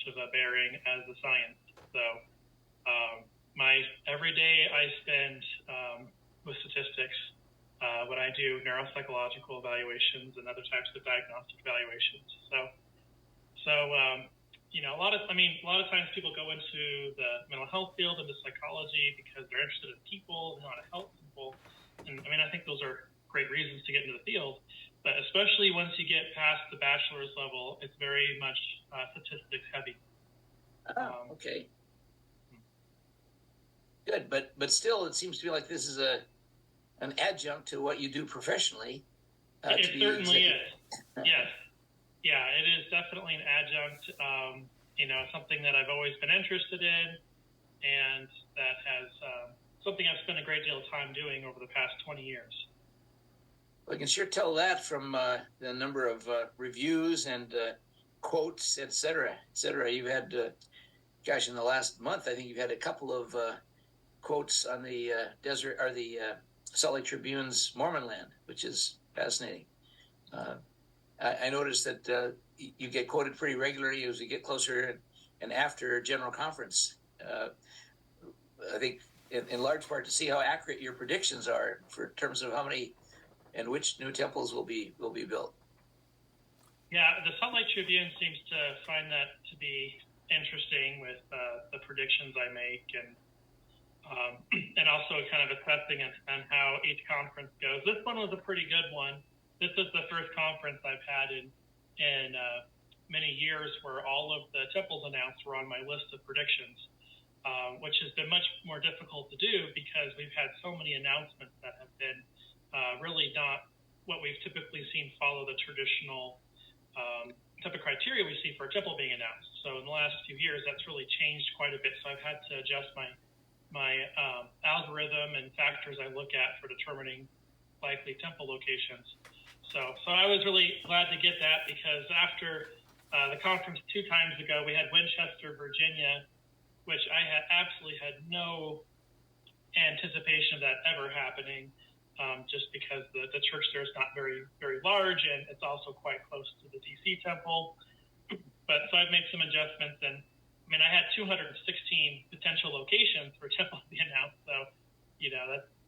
of a bearing as a science. So my every day I spend with statistics when I do neuropsychological evaluations and other types of diagnostic evaluations. So a lot of times people go into the mental health field, into psychology, because they're interested in people, they want to help people. And I think those are great reasons to get into the field, but especially once you get past the bachelor's level, it's very much statistics heavy. Okay. Good, but still, it seems to me like this is an adjunct to what you do professionally. It certainly is. Yes. Yeah, it is definitely an adjunct. Something that I've always been interested in, and that has something I've spent a great deal of time doing over the past 20 years. Well, I can sure tell that from the number of reviews and quotes, et cetera, et cetera. You've had, in the last month, I think you've had a couple of quotes on the Salt Lake Tribune's Mormonland, which is fascinating. I noticed that you get quoted pretty regularly as we get closer and after General Conference. I think in large part to see how accurate your predictions are for terms of how many and which new temples will be built. Yeah, the Salt Lake Tribune seems to find that to be interesting with the predictions I make, and also kind of assessing on how each conference goes. This one was a pretty good one. This is the first conference I've had in many years where all of the temples announced were on my list of predictions, which has been much more difficult to do because we've had so many announcements that have been really not what we've typically seen follow the traditional type of criteria we see for a temple being announced. So in the last few years, that's really changed quite a bit. So I've had to adjust my algorithm and factors I look at for determining likely temple locations. So I was really glad to get that, because after the conference 2 times ago, we had Winchester, Virginia, which I had absolutely had no anticipation of that ever happening, just because the church there is not very, very large, and it's also quite close to the DC temple. But so I've made some adjustments, and I had 216 potential locations for temple to be announced. So,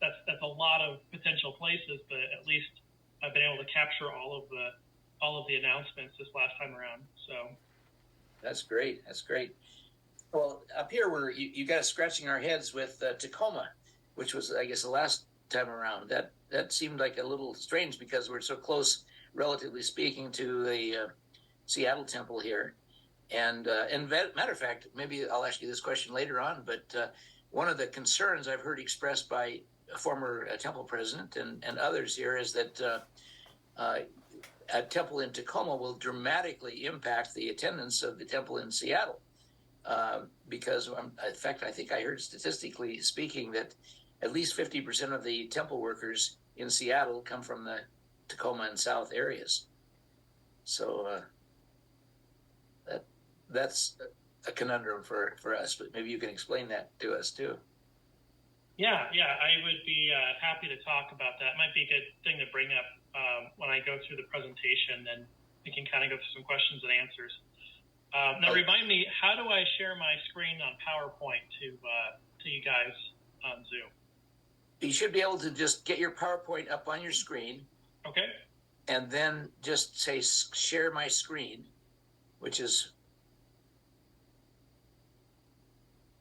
that's a lot of potential places, but at least I've been able to capture all of the announcements this last time around. So that's great. That's great. Well, up here you got us scratching our heads with Tacoma, which was, I guess, the last time around. That seemed like a little strange because we're so close, relatively speaking, to the Seattle temple here. And matter of fact, maybe I'll ask you this question later on, but one of the concerns I've heard expressed by a former temple president and others here is that a temple in Tacoma will dramatically impact the attendance of the temple in Seattle. Because, in fact, I think I heard statistically speaking that at least 50% of the temple workers in Seattle come from the Tacoma and South areas. So that's a conundrum for us, but maybe you can explain that to us too. Yeah, I would be happy to talk about that. It might be a good thing to bring up when I go through the presentation, and we can kind of go through some questions and answers. Now, remind me, how do I share my screen on PowerPoint to you guys on Zoom? You should be able to just get your PowerPoint up on your screen. Okay. And then just say, share my screen, which is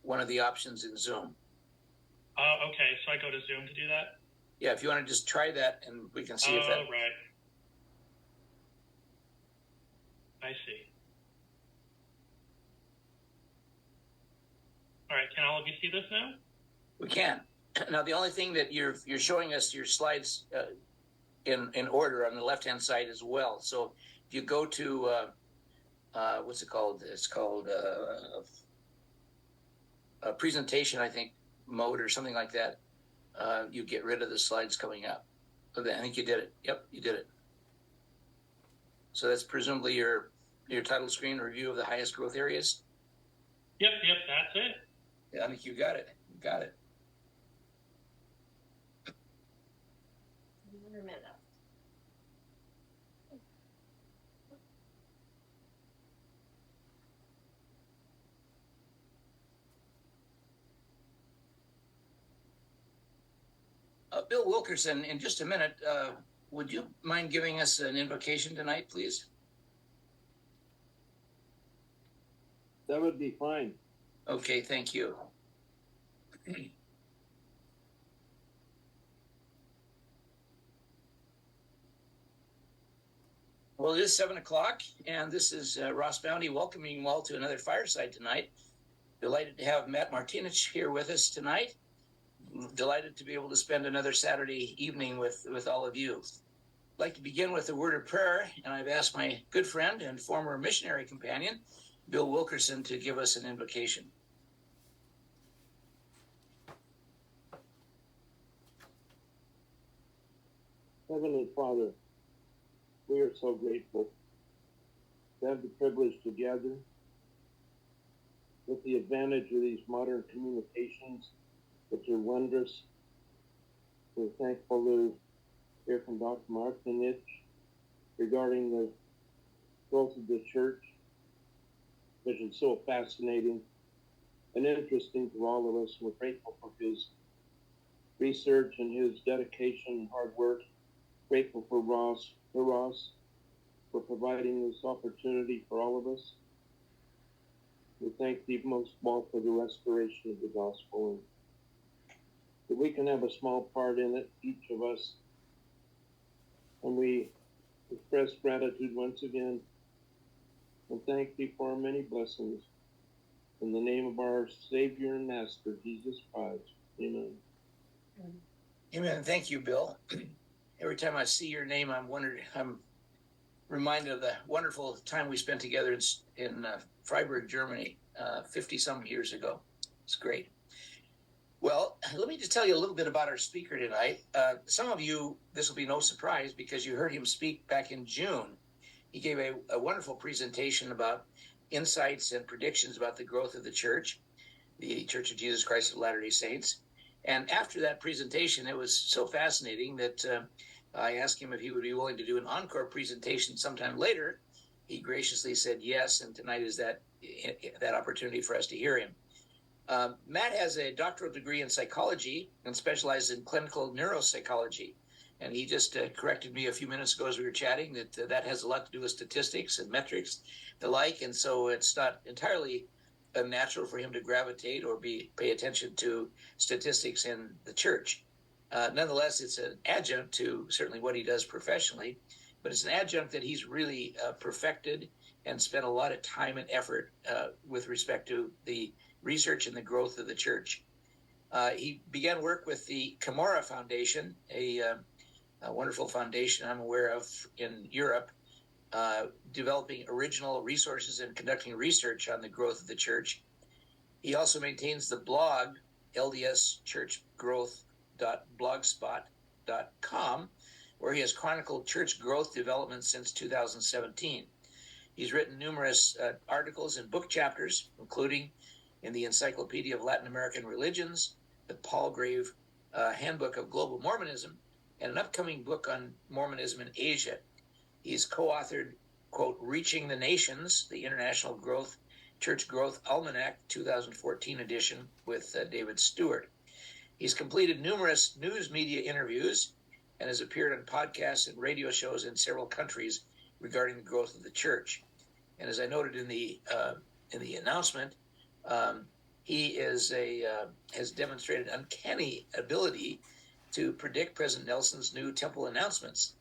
one of the options in Zoom. Okay, so I go to Zoom to do that? Yeah, if you want to just try that, and we can see if that... right. I see. All right, can all of you see this now? We can. Now, the only thing that you're showing us your slides in order on the left-hand side as well. So if you go to, what's it called? It's called a presentation, I think, mode or something like that. You get rid of the slides coming up. Okay, I think you did it. Yep, you did it. So that's presumably your title screen review of the highest growth areas? Yep, that's it. Yeah, I think you got it. You got it. Bill Wilkerson, in just a minute, would you mind giving us an invocation tonight, please? That would be fine. Okay, thank you. Well, it is 7 o'clock, and this is Ross Bounty welcoming you all to another fireside tonight. Delighted to have Matt Martinich here with us tonight. Delighted to be able to spend another Saturday evening with all of you. I'd like to begin with a word of prayer, and I've asked my good friend and former missionary companion, Bill Wilkerson, to give us an invocation. Heavenly Father, we are so grateful to have the privilege to gather with the advantage of these modern communications, which are wondrous. We're thankful to hear from Dr. Martinich regarding the growth of the church, which is so fascinating and interesting to all of us. We're grateful for his research and his dedication and hard work. Grateful for Ross for providing this opportunity for all of us. We thank thee most of all for the restoration of the gospel, and that we can have a small part in it, each of us. And we express gratitude once again and thank thee for our many blessings. In the name of our Savior and Master, Jesus Christ. Amen. Amen. Thank you, Bill. Every time I see your name, I'm reminded of the wonderful time we spent together in Freiburg, Germany, 50-some years ago. It's great. Well, let me just tell you a little bit about our speaker tonight. Some of you, this will be no surprise because you heard him speak back in June. He gave a wonderful presentation about insights and predictions about the growth of the Church of Jesus Christ of Latter-day Saints. And after that presentation, it was so fascinating that I asked him if he would be willing to do an encore presentation sometime later. He graciously said yes, and tonight is that opportunity for us to hear him. Matt has a doctoral degree in psychology and specializes in clinical neuropsychology. And he just corrected me a few minutes ago as we were chatting that has a lot to do with statistics and metrics, the like. And so it's not entirely unnatural for him to gravitate or pay attention to statistics in the church. Nonetheless, it's an adjunct to certainly what he does professionally, but it's an adjunct that he's really perfected and spent a lot of time and effort with respect to the research and the growth of the church. He began work with the Camorra Foundation, a wonderful foundation I'm aware of in Europe, developing original resources and conducting research on the growth of the church. He also maintains the blog, ldschurchgrowth.blogspot.com, where he has chronicled church growth development since 2017. He's written numerous articles and book chapters, including in the Encyclopedia of Latin American Religions, the Palgrave Handbook of Global Mormonism, and an upcoming book on Mormonism in Asia. He's co-authored, quote, Reaching the Nations, the International Church Growth Almanac 2014 edition with David Stewart. He's completed numerous news media interviews and has appeared on podcasts and radio shows in several countries regarding the growth of the church. And as I noted in the announcement, he has demonstrated uncanny ability to predict President Nelson's new temple announcements.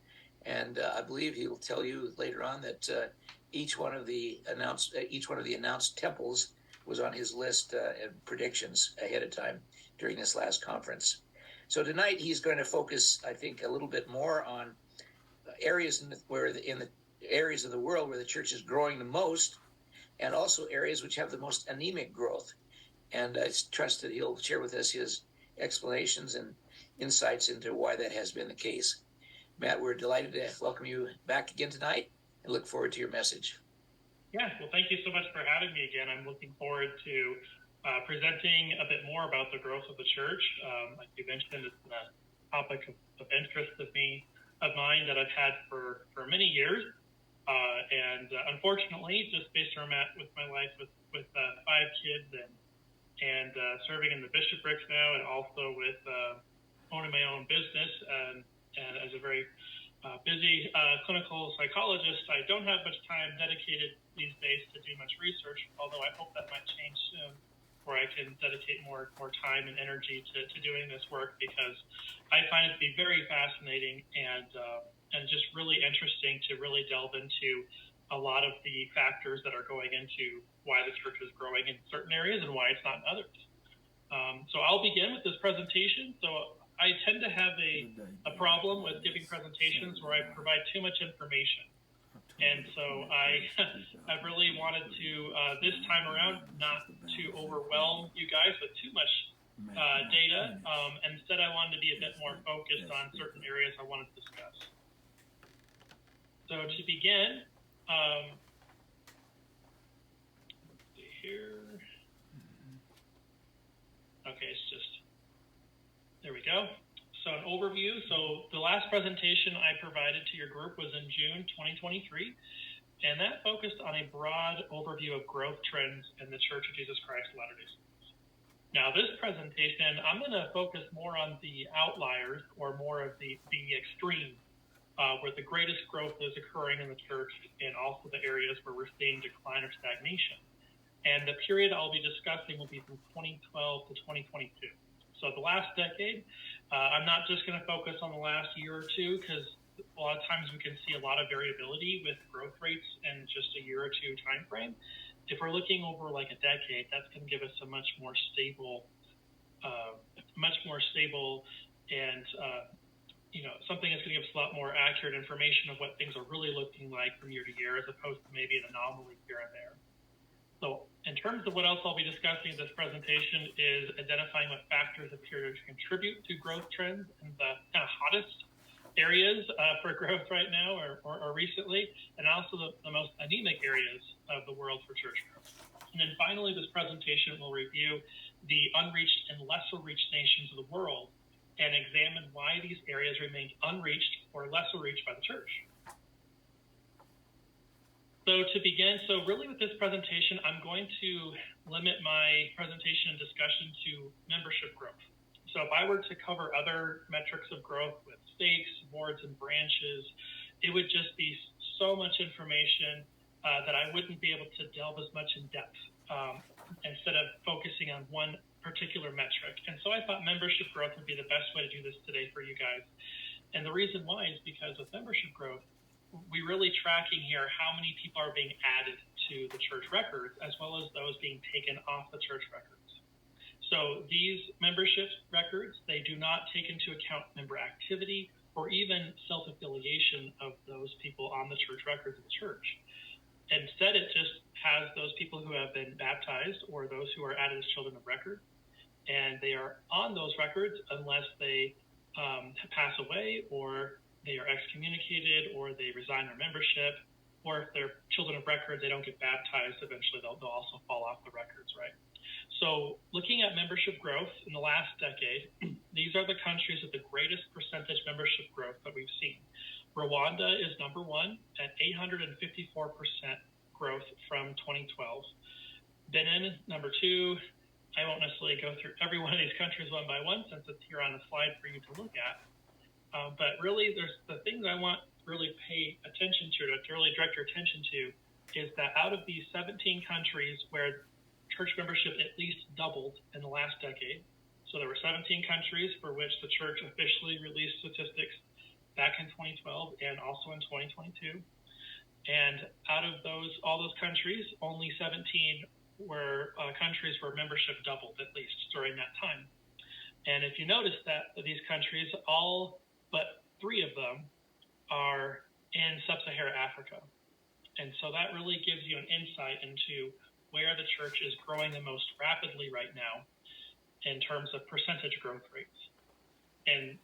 And I believe he will tell you later on that each one of the announced temples was on his list and predictions ahead of time during this last conference. So tonight he's going to focus, I think, a little bit more on areas in the areas of the world where the church is growing the most, and also areas which have the most anemic growth. And I trust that he'll share with us his explanations and insights into why that has been the case. Matt, we're delighted to welcome you back again tonight and look forward to your message. Yeah, well, thank you so much for having me again. I'm looking forward to presenting a bit more about the growth of the church. Like you mentioned, it's a topic of interest of mine that I've had for many years. And unfortunately, just based where I'm at with my life with 5 kids and serving in the bishoprics now, and also with owning my own business and as a very busy clinical psychologist, I don't have much time dedicated these days to do much research, although I hope that might change soon, where I can dedicate more time and energy to doing this work, because I find it to be very fascinating and just really interesting to really delve into a lot of the factors that are going into why the church is growing in certain areas and why it's not in others. So I'll begin with this presentation. So I tend to have a problem with giving presentations where I provide too much information. And so I really wanted to, this time around, not to overwhelm you guys with too much data. Instead, I wanted to be a bit more focused on certain areas I wanted to discuss. So to begin, let's see here. Okay, it's just, there we go. So an overview. So the last presentation I provided to your group was in June 2023, and that focused on a broad overview of growth trends in the Church of Jesus Christ of Latter-day Saints. Now this presentation, I'm going to focus more on the outliers, or more of the extreme, where the greatest growth is occurring in the church, and also the areas where we're seeing decline or stagnation. And the period I'll be discussing will be from 2012 to 2022. So the last decade, I'm not just going to focus on the last year or two, because a lot of times we can see a lot of variability with growth rates in just a year or two time frame. If we're looking over like a decade, that's going to give us a much more stable and something that's going to give us a lot more accurate information of what things are really looking like from year to year, as opposed to maybe an anomaly here and there. So in terms of what else I'll be discussing in this presentation is identifying what factors appear to contribute to growth trends in the kind of hottest areas for growth right now or recently, and also the most anemic areas of the world for church growth. And then finally, this presentation will review the unreached and lesser reached nations of the world and examine why these areas remain unreached or lesser reached by the church. So to begin, really with this presentation, I'm going to limit my presentation and discussion to membership growth. So if I were to cover other metrics of growth with stakes, boards, and branches, it would just be so much information that I wouldn't be able to delve as much in depth instead of focusing on one particular metric. And so I thought membership growth would be the best way to do this today for you guys. And the reason why is because with membership growth, we're really tracking here how many people are being added to the church records, as well as those being taken off the church records. So these membership records, they do not take into account member activity or even self-affiliation of those people on the church records of the church. Instead, it just has those people who have been baptized or those who are added as children of record, and they are on those records unless they pass away, or they are excommunicated, or they resign their membership, or if they're children of record, they don't get baptized, eventually they'll also fall off the records, right? So looking at membership growth in the last decade, these are the countries with the greatest percentage membership growth that we've seen. Rwanda is number one at 854% growth from 2012. Benin, number two. I won't necessarily go through every one of these countries one by one, since it's here on the slide for you to look at. But really, there's the things I want to really pay attention to really direct your attention to, is that out of these 17 countries where church membership at least doubled in the last decade, so there were 17 countries for which the church officially released statistics back in 2012 and also in 2022. And out of all those countries, only 17 were countries where membership doubled at least during that time. And if you notice that these countries, all but 3 of them are in sub-Saharan Africa. And so that really gives you an insight into where the church is growing the most rapidly right now in terms of percentage growth rates. And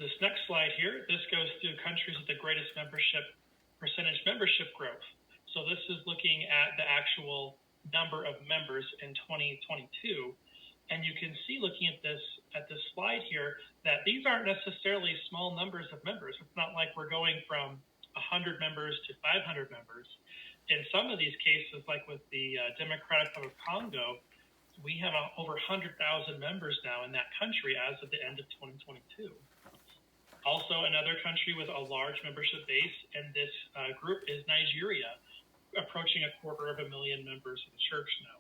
this next slide here, this goes through countries with the greatest percentage membership growth. So this is looking at the actual number of members in 2022. And you can see, looking at this slide here, that these aren't necessarily small numbers of members. It's not like we're going from 100 members to 500 members. In some of these cases, like with the Democratic Republic of Congo, we have over 100,000 members now in that country as of the end of 2022. Also, another country with a large membership base in this group is Nigeria, approaching 250,000 members of the church now.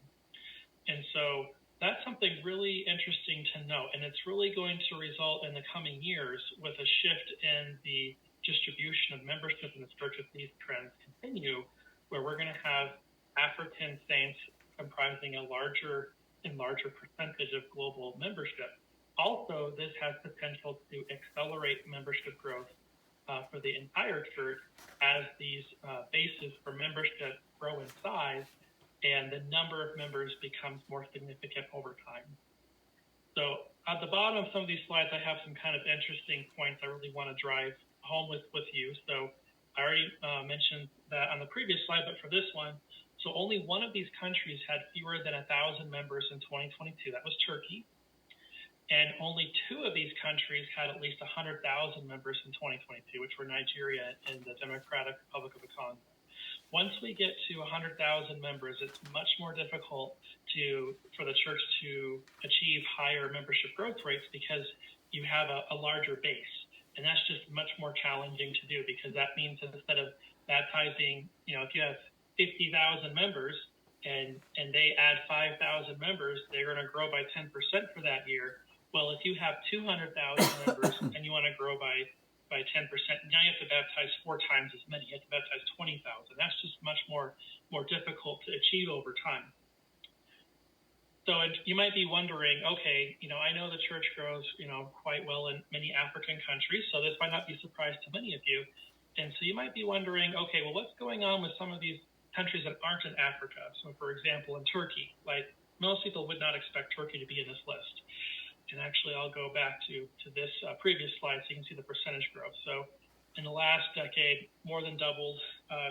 And so that's something really interesting to note, and it's really going to result in the coming years with a shift in the distribution of membership in the church if these trends continue, where we're going to have African saints comprising a larger and larger percentage of global membership. Also, this has potential to accelerate membership growth for the entire church as these bases for membership grow in size and the number of members becomes more significant over time. So at the bottom of some of these slides, I have some kind of interesting points I really want to drive home with you. So I already mentioned that on the previous slide, but for this one, so only one of these countries had fewer than 1,000 members in 2022. That was Turkey. And only two of these countries had at least 100,000 members in 2022, which were Nigeria and the Democratic Republic of the Congo. Once we get to 100,000 members, it's much more difficult for the church to achieve higher membership growth rates because you have a larger base. And that's just much more challenging to do because that means that instead of baptizing, if you have 50,000 members and they add 5,000 members, they're going to grow by 10% for that year. Well, if you have 200,000 members and you want to grow by 10%, now you have to baptize 4 times as many. You have to baptize 20,000. That's just much more difficult to achieve over time. So you might be wondering, okay, I know the church grows, quite well in many African countries, so this might not be a surprise to many of you. And so you might be wondering, okay, well, what's going on with some of these countries that aren't in Africa? So, for example, in Turkey, like most people would not expect Turkey to be in this list. And actually, I'll go back to this previous slide so you can see the percentage growth. So in the last decade, more than doubled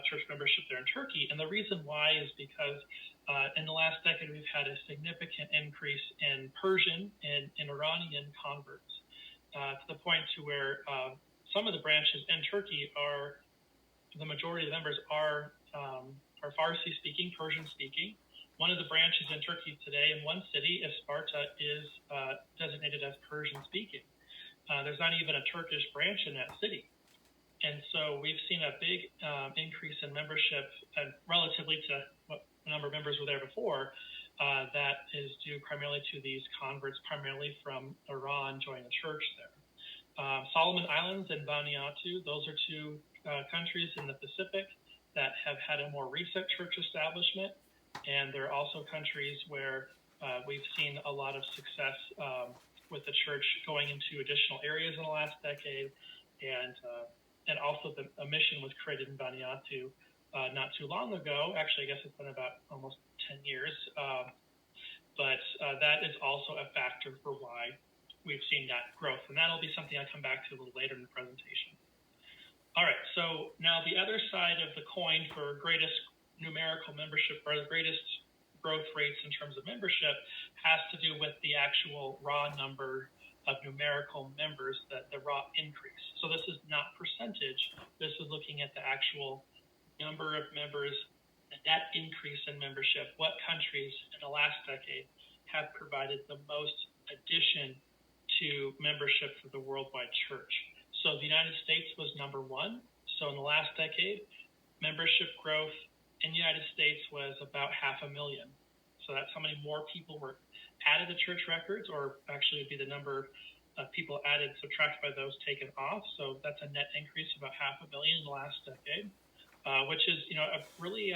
church membership there in Turkey. And the reason why is because in the last decade, we've had a significant increase in Persian and Iranian converts to the point to where some of the branches in Turkey the majority of the members are Farsi speaking, Persian speaking. One of the branches in Turkey today in one city, Isparta, is designated as Persian speaking. There's not even a Turkish branch in that city. And so we've seen a big increase in membership relatively to what the number of members were there before. That is due primarily to these converts, primarily from Iran, joining the church there. Solomon Islands and Vanuatu, those are two countries in the Pacific that have had a more recent church establishment. And there are also countries where we've seen a lot of success with the church going into additional areas in the last decade. And also a mission was created in Vanuatu not too long ago. Actually, I guess it's been about almost 10 years. But that is also a factor for why we've seen that growth. And that'll be something I'll come back to a little later in the presentation. All right, so now the other side of the coin for greatest numerical membership or the greatest growth rates in terms of membership has to do with the actual raw number of numerical members, the raw increase. So this is not percentage. This is looking at the actual number of members, that increase in membership. What countries in the last decade have provided the most addition to membership for the worldwide church? So the United States was number 1. So in the last decade, membership growth in the United States was about 500,000. So that's how many more people were added to church records, or actually it'd be the number of people added subtracted by those taken off. So that's a net increase of about 500,000 in the last decade, which is a fairly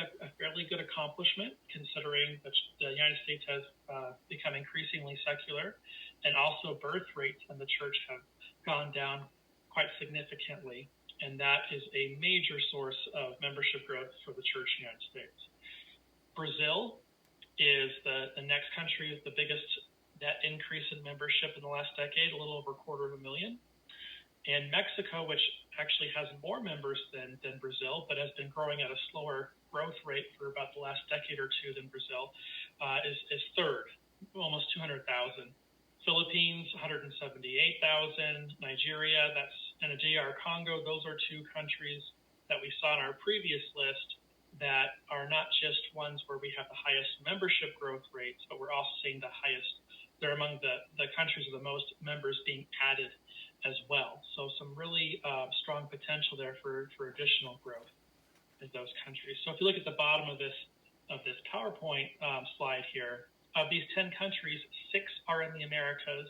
good accomplishment considering that the United States has become increasingly secular, and also birth rates in the church have gone down quite significantly. And that is a major source of membership growth for the church in the United States. Brazil is the next country with the biggest net increase in membership in the last decade, a little over 250,000. And Mexico, which actually has more members than Brazil, but has been growing at a slower growth rate for about the last decade or two than Brazil, is third, almost 200,000. Philippines, 178,000. Nigeria, and the DR Congo, those are two countries that we saw in our previous list that are not just ones where we have the highest membership growth rates, but we're also seeing the highest, they're among the countries with the most members being added as well. So some really strong potential there for additional growth in those countries. So if you look at the bottom of this PowerPoint slide here, of these 10 countries, 6 are in the Americas,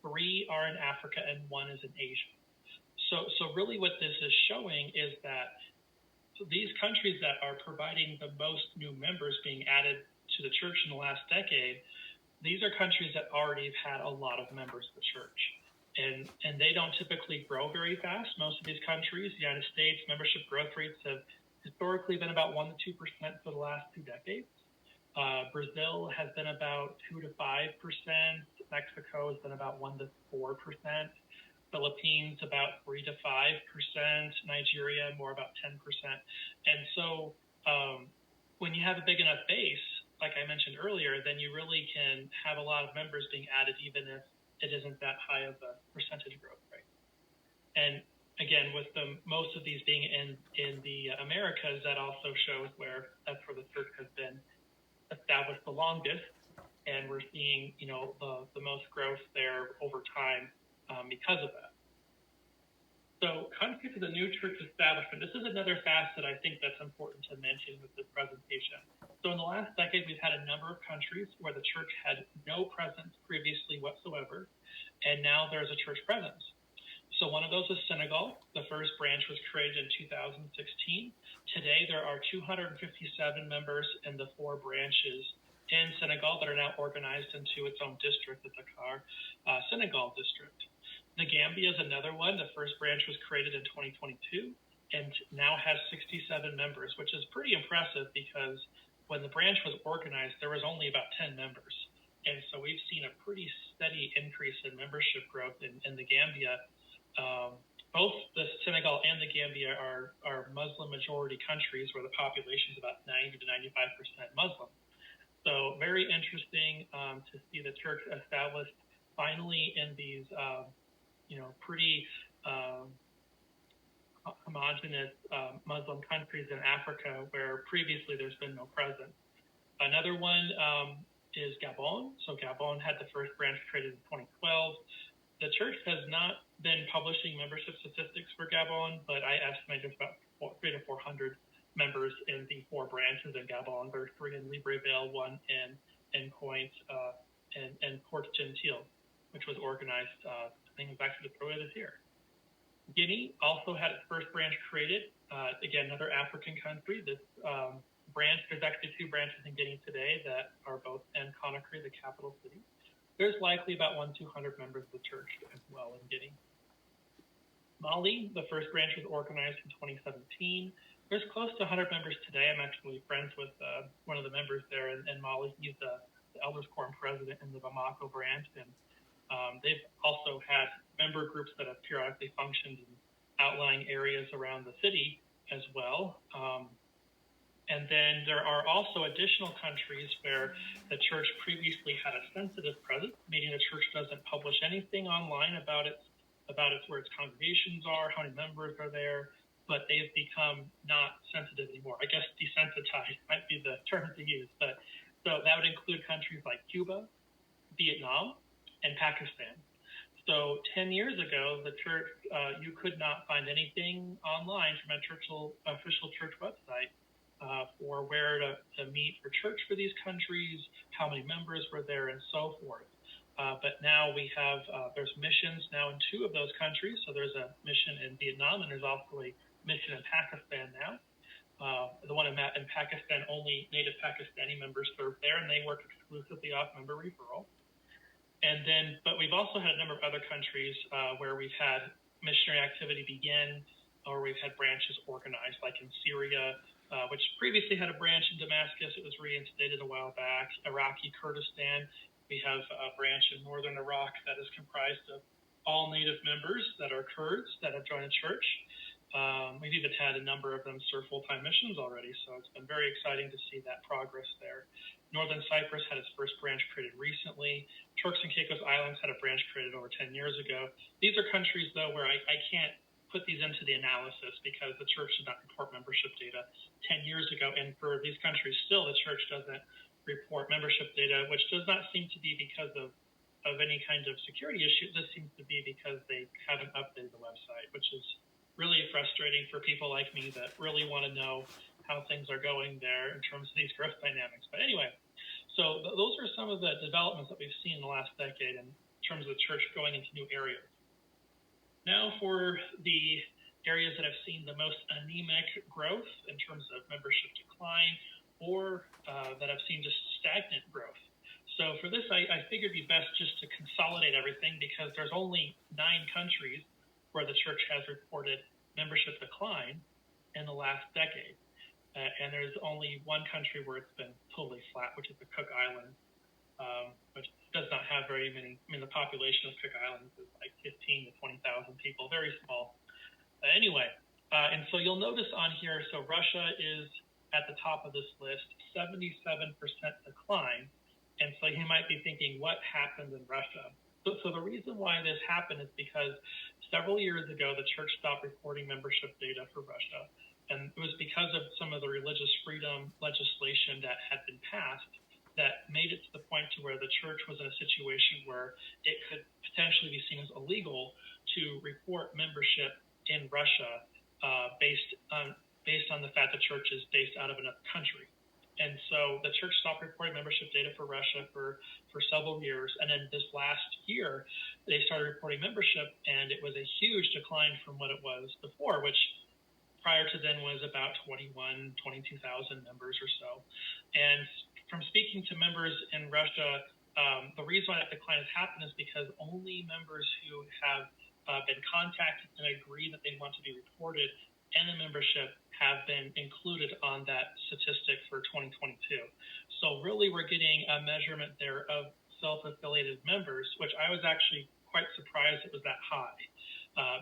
3 are in Africa, and 1 is in Asia. So really what this is showing is that these countries that are providing the most new members being added to the church in the last decade, these are countries that already have had a lot of members of the church. And they don't typically grow very fast. Most of these countries, the United States, membership growth rates have historically been about 1% to 2% for the last 2 decades. Brazil has been about 2% to 5%. Mexico has been about 1% to 4%. Philippines about 3% to 5%. Nigeria more about 10%. And so when you have a big enough base, like I mentioned earlier, then you really can have a lot of members being added, even if it isn't that high of a percentage growth rate. And again, with most of these being in the Americas, that also shows that's where the church has been established the longest, and we're seeing the most growth there over time because of that. So countries with a new church establishment, this is another facet I think that's important to mention with this presentation. So in the last decade, we've had a number of countries where the church had no presence previously whatsoever, and now there's a church presence. So one of those is Senegal. The first branch was created in 2016. Today, there are 257 members in the 4 branches in Senegal that are now organized into its own district, the Dakar Senegal district. The Gambia is another one. The first branch was created in 2022 and now has 67 members, which is pretty impressive because when the branch was organized, there was only about 10 members. And so we've seen a pretty steady increase in membership growth in the Gambia. Both the Senegal and the Gambia are Muslim majority countries where the population is about 90 to 95% Muslim. So very interesting to see the church established finally in these pretty homogenous Muslim countries in Africa where previously there's been no presence. Another one is Gabon. So Gabon had the first branch created in 2012. The church has not been publishing membership statistics for Gabon, but I estimate there's about 300 to 400 members in the 4 branches in Gabon. There's 3 in Libreville, 1 in Point, and Port Gentil, which was organized, I think it was actually deployed this year. Guinea also had its first branch created. Again, another African country. This branch, there's actually 2 branches in Guinea today that are both in Conakry, the capital city. There's likely about 100 to 200 members of the church as well in Guinea. Mali, the first branch was organized in 2017. There's close to 100 members today. I'm actually friends with one of the members there in Mali. He's the Elders Quorum president in the Bamako branch, and they've also had member groups that have periodically functioned in outlying areas around the city as well. And then there are also additional countries where the church previously had a sensitive presence, meaning the church doesn't publish anything online about where its congregations are, how many members are there, but they've become not sensitive anymore. I guess desensitized might be the term to use. But so that would include countries like Cuba, Vietnam, and Pakistan. So 10 years ago, the church, you could not find anything online from a official church website for where to meet for church for these countries, how many members were there, and so forth. But now we have, there's missions now in 2 of those countries. So there's a mission in Vietnam, and there's also a mission in Pakistan now. The one in Pakistan, only native Pakistani members serve there, and they work exclusively off member referral. And then, but we've also had a number of other countries where we've had missionary activity begin, or we've had branches organized, like in Syria, which previously had a branch in Damascus. It was reinstated a while back. Iraqi Kurdistan. We have a branch in northern Iraq that is comprised of all native members that are Kurds that have joined the church. We've even had a number of them serve full-time missions already, so it's been very exciting to see that progress there. Northern Cyprus had its first branch created recently. Turks and Caicos Islands had a branch created over 10 years ago. These are countries, though, where I can't put these into the analysis because the church did not report membership data 10 years ago. And for these countries still, the church doesn't report membership data, which does not seem to be because of any kind of security issue. This seems to be because they haven't updated the website, which is really frustrating for people like me that really want to know how things are going there in terms of these growth dynamics. But anyway, so those are some of the developments that we've seen in the last decade in terms of the church going into new areas. Now for the areas that have seen the most anemic growth in terms of membership decline or that have seen just stagnant growth. So for this, I figured it'd be best just to consolidate everything because there's only 9 countries where the church has reported membership decline in the last decade. And there's only one country where it's been totally flat, which is the Cook Islands, which does not have very many. I mean, the population of Cook Islands is like 15 to 20,000 people, very small. Anyway, and so you'll notice on here, so Russia is at the top of this list, 77% decline. And so you might be thinking, what happened in Russia? So the reason why this happened is because several years ago, the church stopped reporting membership data for Russia. And it was because of some of the religious freedom legislation that had been passed that made it to the point to where the church was in a situation where it could potentially be seen as illegal to report membership in Russia based on the fact the church is based out of another country. And so the church stopped reporting membership data for Russia for several years. And then this last year, they started reporting membership, and it was a huge decline from what it was before, which prior to then was about 22,000 members or so. And from speaking to members in Russia, the reason why that decline has happened is because only members who have been contacted and agree that they want to be reported and the membership have been included on that statistic for 2022. So really we're getting a measurement there of self-affiliated members, which I was actually quite surprised it was that high.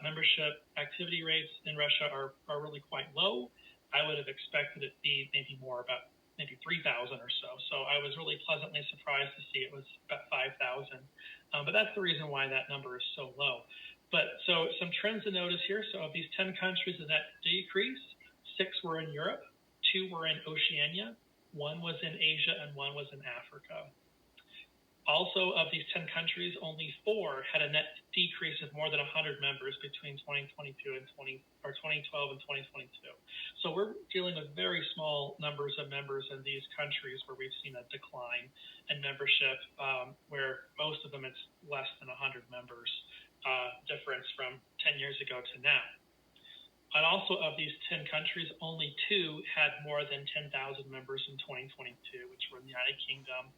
Membership activity rates in Russia are really quite low. I would have expected it to be maybe more, about maybe 3,000 or so. So I was really pleasantly surprised to see it was about 5,000. But that's the reason why that number is so low. But so some trends to notice here. So of these 10 countries that decreased, 6 were in Europe, 2 were in Oceania, 1 was in Asia, and 1 was in Africa. Also, of these 10 countries, only 4 had a net decrease of more than 100 members between 2012 and 2022. So we're dealing with very small numbers of members in these countries where we've seen a decline in membership, where most of them it's less than 100 members difference from 10 years ago to now. And also of these 10 countries, only 2 had more than 10,000 members in 2022, which were the United Kingdom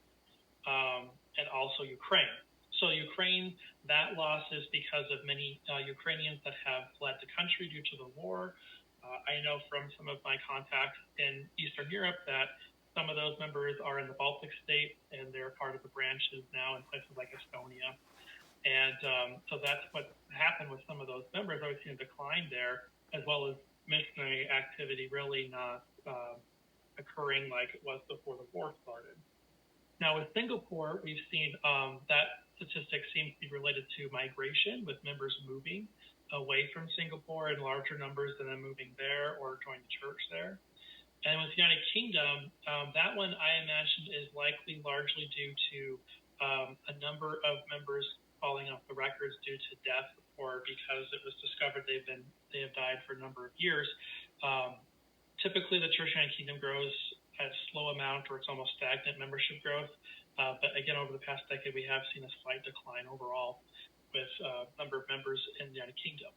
and also Ukraine. So Ukraine, that loss is because of many Ukrainians that have fled the country due to the war. I know from some of my contacts in Eastern Europe that some of those members are in the Baltic states, and they're part of the branches now in places like Estonia. And so that's what happened with some of those members. I've seen a decline there, as well as missionary activity really not occurring like it was before the war started. Now with Singapore, we've seen that statistic seems to be related to migration, with members moving away from Singapore in larger numbers and then moving there or joining the church there. And with the United Kingdom, that one I imagine is likely largely due to a number of members falling off the records due to death, or because it was discovered they have died for a number of years. Typically, the Church of the United Kingdom grows at a slow amount, or it's almost stagnant membership growth. But again, over the past decade, we have seen a slight decline overall with number of members in the United Kingdom.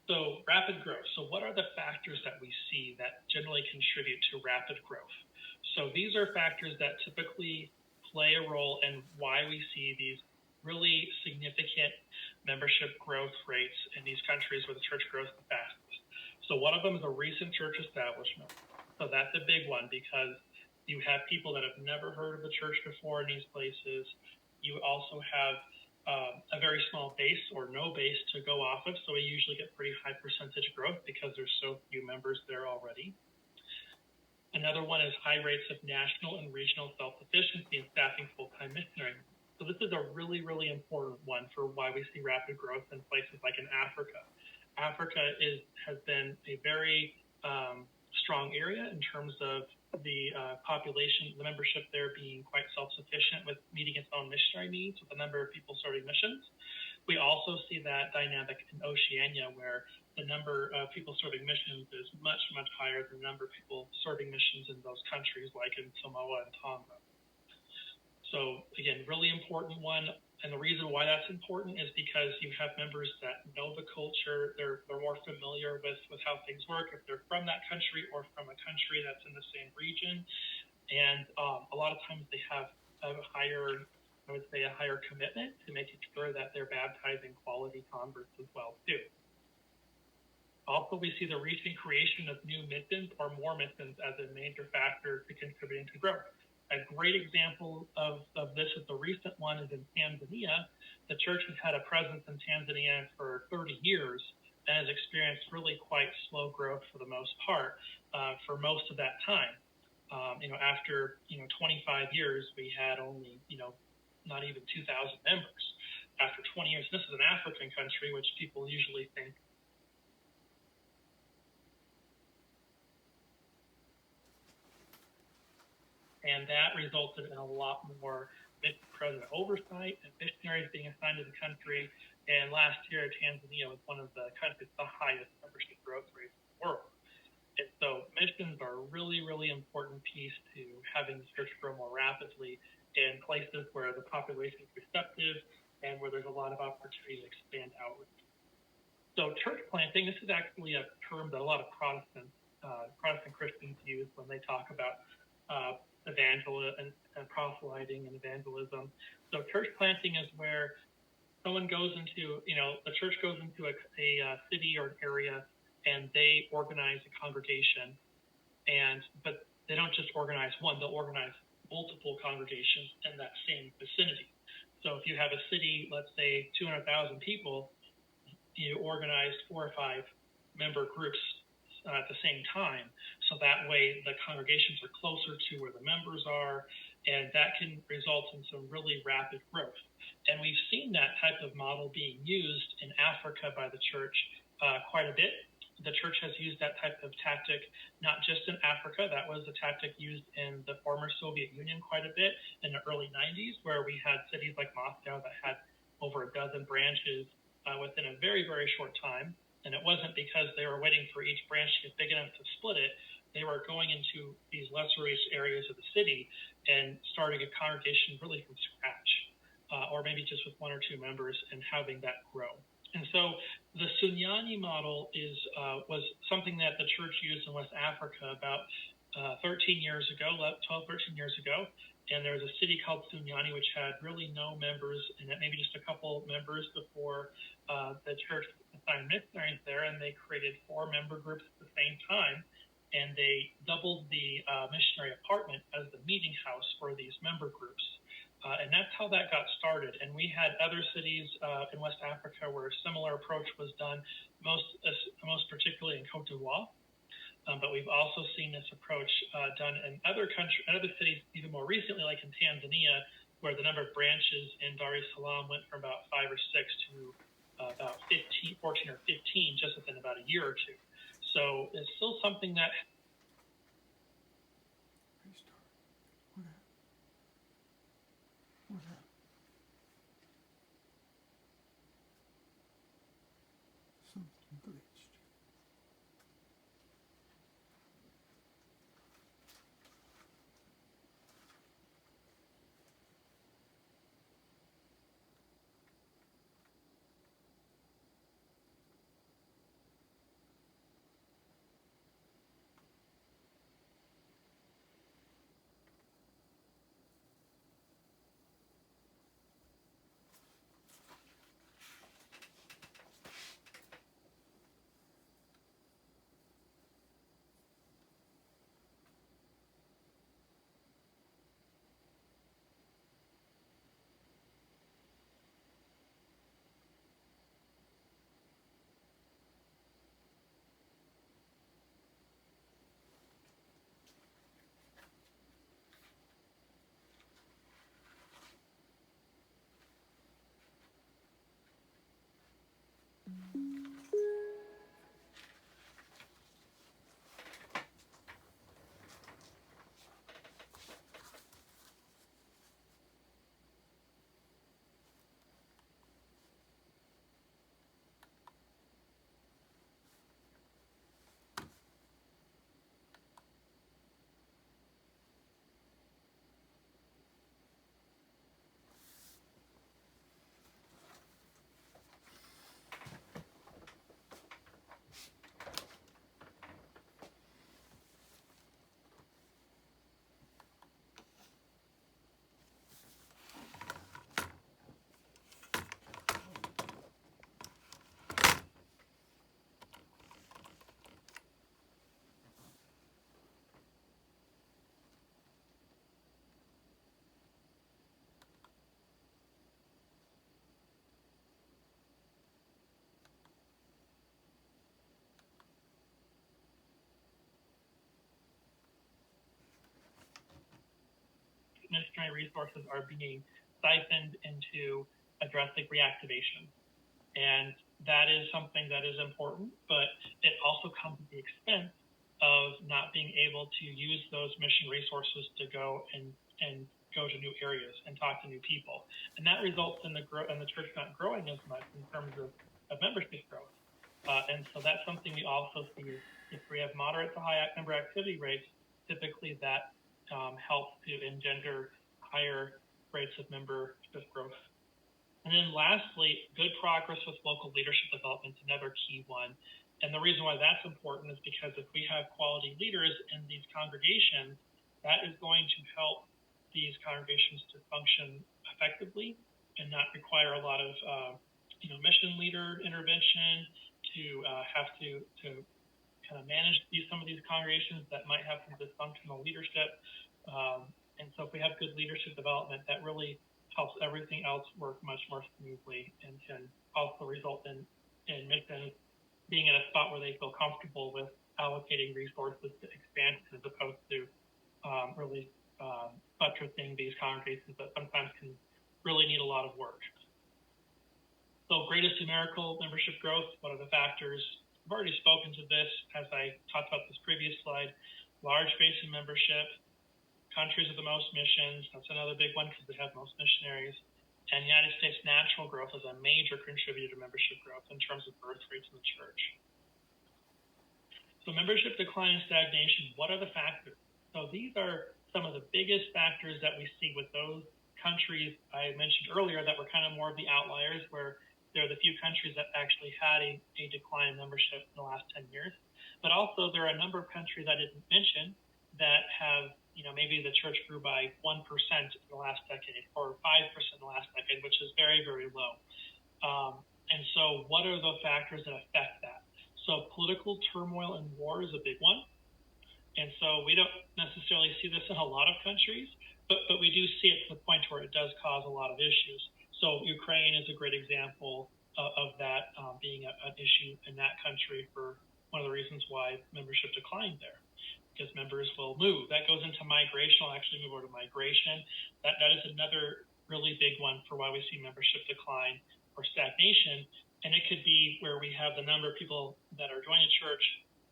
So rapid growth. So what are the factors that we see that generally contribute to rapid growth? So these are factors that typically play a role in why we see these really significant membership growth rates in these countries where the church grows the fastest. So one of them is a recent church establishment. So that's a big one because you have people that have never heard of the church before in these places. You also have a very small base or no base to go off of. So we usually get pretty high percentage growth because there's so few members there already. Another one is high rates of national and regional self-sufficiency and staffing full-time missionary. So this is a really, really important one for why we see rapid growth in places like in Africa. Africa has been a very strong area in terms of the population, the membership there being quite self-sufficient with meeting its own missionary needs with a number of people starting missions. We also see that dynamic in Oceania, where the number of people serving missions is much, much higher than the number of people serving missions in those countries like in Samoa and Tonga. So again, really important one. And the reason why that's important is because you have members that know the culture, they're more familiar with how things work, if they're from that country or from a country that's in the same region. And a lot of times they have a higher commitment to making sure that they're baptizing quality converts as well too. Also, we see the recent creation of new missions or more missions as a major factor to contributing to growth. A great example of this is the recent one is in Tanzania. The church has had a presence in Tanzania for 30 years and has experienced really quite slow growth for the most part for most of that time. After 25 years, we had only not even 2,000 members. After 20 years, this is an African country, which people usually think. And that resulted in a lot more president oversight and missionaries being assigned to the country. And last year, Tanzania was one of the countries with the highest membership growth rates in the world. And so missions are a really, really important piece to having the church grow more rapidly in places where the population is receptive and where there's a lot of opportunity to expand outreach. So church planting, this is actually a term that a lot of Protestant Christians use when they talk about evangelism and proselyting and evangelism. So church planting is where someone goes into, the church goes into a city or an area and they organize a congregation, but they don't just organize one, they'll organize multiple congregations in that same vicinity. So if you have a city, let's say 200,000 people, you organize 4 or 5 member groups at the same time. So that way the congregations are closer to where the members are, and that can result in some really rapid growth. And we've seen that type of model being used in Africa by the church quite a bit. The church has used that type of tactic, not just in Africa. That was a tactic used in the former Soviet Union quite a bit in the early 90s, where we had cities like Moscow that had over a dozen branches within a very, very short time. And it wasn't because they were waiting for each branch to get big enough to split it. They were going into these lesser reached areas of the city and starting a congregation really from scratch, or maybe just with 1 or 2 members and having that grow. And so the Sunyani model was something that the church used in West Africa about 13 years ago, 12, 13 years ago. And there was a city called Sunyani, which had really no members, and maybe just a couple members before the church assigned missionaries there, and they created 4 member groups at the same time, and they doubled the missionary apartment as the meeting house for these member groups. And that's how that got started. And we had other cities in West Africa where a similar approach was done, most particularly in Cote d'Ivoire. But we've also seen this approach done in other countries, other cities, even more recently, like in Tanzania, where the number of branches in Dar es Salaam went from about 5 or 6 to about 14 or 15 just within about a year or two. So it's still something that. missionary resources are being siphoned into addressing reactivation. And that is something that is important, but it also comes at the expense of not being able to use those mission resources to go and go to new areas and talk to new people. And that results in the church not growing as much in terms of membership growth. And so that's something we also see is if we have moderate to high member activity rates, typically that helps to engender higher rates of membership growth. And then lastly, good progress with local leadership development is another key one. And the reason why that's important is because if we have quality leaders in these congregations, that is going to help these congregations to function effectively and not require a lot of mission leader intervention to have to kind of manage some of these congregations that might have some dysfunctional leadership. And so if we have good leadership development, that really helps everything else work much more smoothly and can also result in missions being in a spot where they feel comfortable with allocating resources to expansion as opposed to really buttressing these congregations that sometimes can really need a lot of work. So greatest numerical membership growth, what are the factors? I've already spoken to this as I talked about this previous slide. Large basin membership, countries with the most missions, that's another big one because they have most missionaries. And United States natural growth is a major contributor to membership growth in terms of birth rates in the church. So membership decline and stagnation, what are the factors? So these are some of the biggest factors that we see with those countries I mentioned earlier that were kind of more of the outliers, where there are the few countries that actually had a decline in membership in the last 10 years. But also there are a number of countries I didn't mention that have, maybe the church grew by 1% in the last decade or 5% in the last decade, which is very, very low. And so what are the factors that affect that? So political turmoil and war is a big one. And so we don't necessarily see this in a lot of countries, but we do see it to the point where it does cause a lot of issues. So Ukraine is a great example of that being an issue in that country for one of the reasons why membership declined there, because members will move. That goes into migration. I'll actually move over to migration. That is another really big one for why we see membership decline or stagnation. And it could be where we have the number of people that are joining church.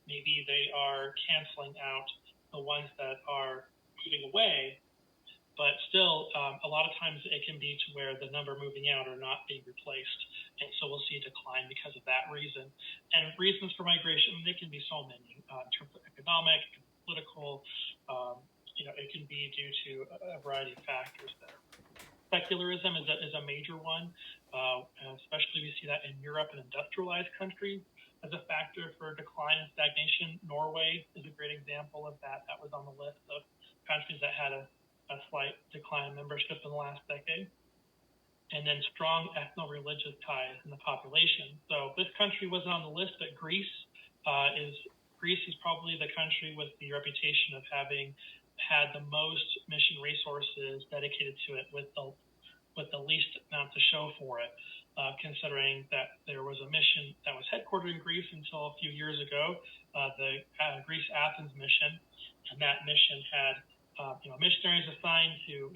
Maybe they are canceling out the ones that are moving away, but still a lot of times it can be to where the number moving out are not being replaced. And so we'll see a decline because of that reason. And reasons for migration, they can be so many in terms of economic, political, it can be due to a variety of factors there. Secularism is a major one, especially we see that in Europe and industrialized countries as a factor for decline and stagnation. Norway is a great example of that. That was on the list of countries that had a slight decline in membership in the last decade. And then strong ethno-religious ties in the population. So this country wasn't on the list, but Greece is probably the country with the reputation of having had the most mission resources dedicated to it with the least amount to show for it. Considering that there was a mission that was headquartered in Greece until a few years ago, the Greece-Athens mission, and that mission had missionaries assigned to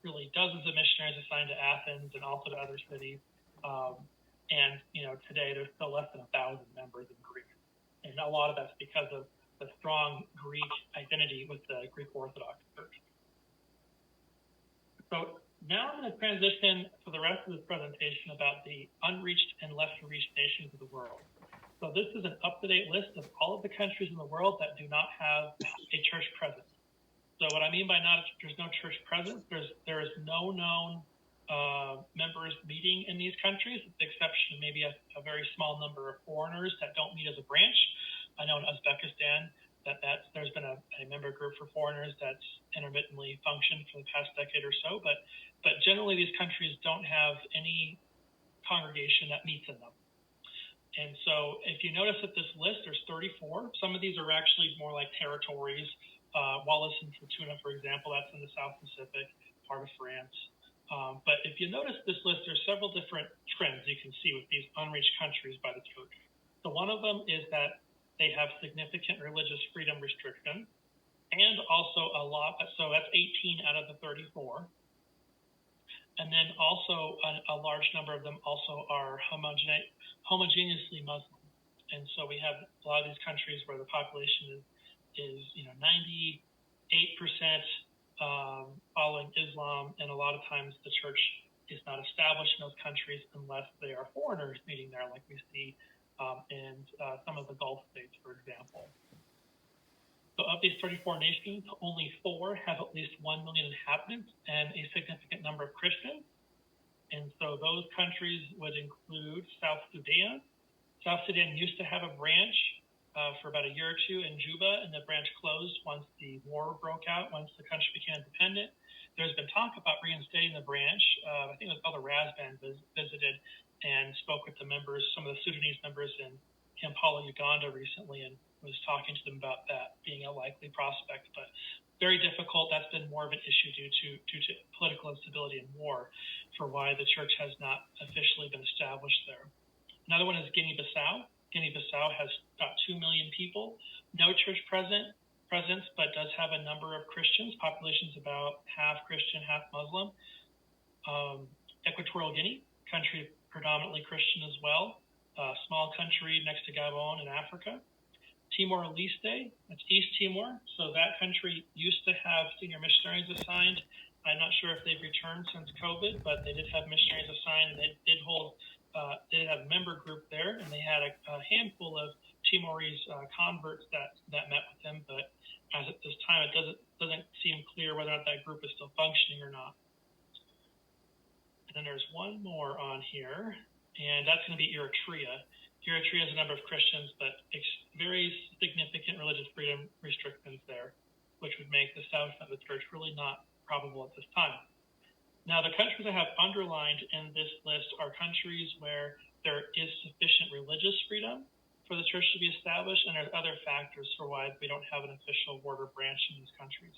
really dozens of missionaries assigned to Athens and also to other cities. And today there's still less than 1,000 members in Greece, and a lot of that's because of the strong Greek identity with the Greek Orthodox Church. So now I'm going to transition for the rest of this presentation about the unreached and less reached nations of the world. So this is an up-to-date list of all of the countries in the world that do not have a church presence. So what I mean by there's no church presence, there is no known members meeting in these countries, with the exception of maybe a very small number of foreigners that don't meet as a branch. I know in Uzbekistan there's been a member group for foreigners that's intermittently functioned for the past decade or so, but generally these countries don't have any congregation that meets in them. And so if you notice at this list, there's 34. Some of these are actually more like territories. Wallis and Futuna, for example, that's in the South Pacific, part of France. But if you notice this list, there's several different trends you can see with these unreached countries by the church. So one of them is that they have significant religious freedom restrictions, and also a lot, so that's 18 out of the 34. And then also a large number of them also are homogeneously Muslim. And so we have a lot of these countries where the population is 98% following Islam, and a lot of times the church is not established in those countries unless they are foreigners meeting there, like we see in some of the Gulf states, for example. So of these 34 nations, only 4 have at least 1 million inhabitants and a significant number of Christians. And so those countries would include South Sudan. South Sudan used to have a branch for about a year or two in Juba, and the branch closed once the war broke out, once the country became independent. There's been talk about reinstating the branch. I think it was called the Razban visited and spoke with the members, some of the Sudanese members in Kampala, Uganda recently, and was talking to them about that being a likely prospect, but very difficult. That's been more of an issue due to political instability and war for why the church has not officially been established there. Another one is Guinea-Bissau. Guinea-Bissau has about 2 million people, no church presence, but does have a number of Christians. Population's about half Christian, half Muslim. Equatorial Guinea, country predominantly Christian as well. Small country next to Gabon in Africa. Timor-Leste, that's East Timor. So that country used to have senior missionaries assigned. I'm not sure if they've returned since COVID, but they did have missionaries assigned, and they did have a member group there, and they had a handful of Timorese converts that met with them. But as at this time, it doesn't seem clear whether or not that group is still functioning or not. And then there's one more on here, and that's going to be Eritrea. Eritrea has a number of Christians, but very significant religious freedom restrictions there, which would make the establishment of the church really not probable at this time. Now, the countries I have underlined in this list are countries where there is sufficient religious freedom for the church to be established, and there's other factors for why we don't have an official ward or branch in these countries.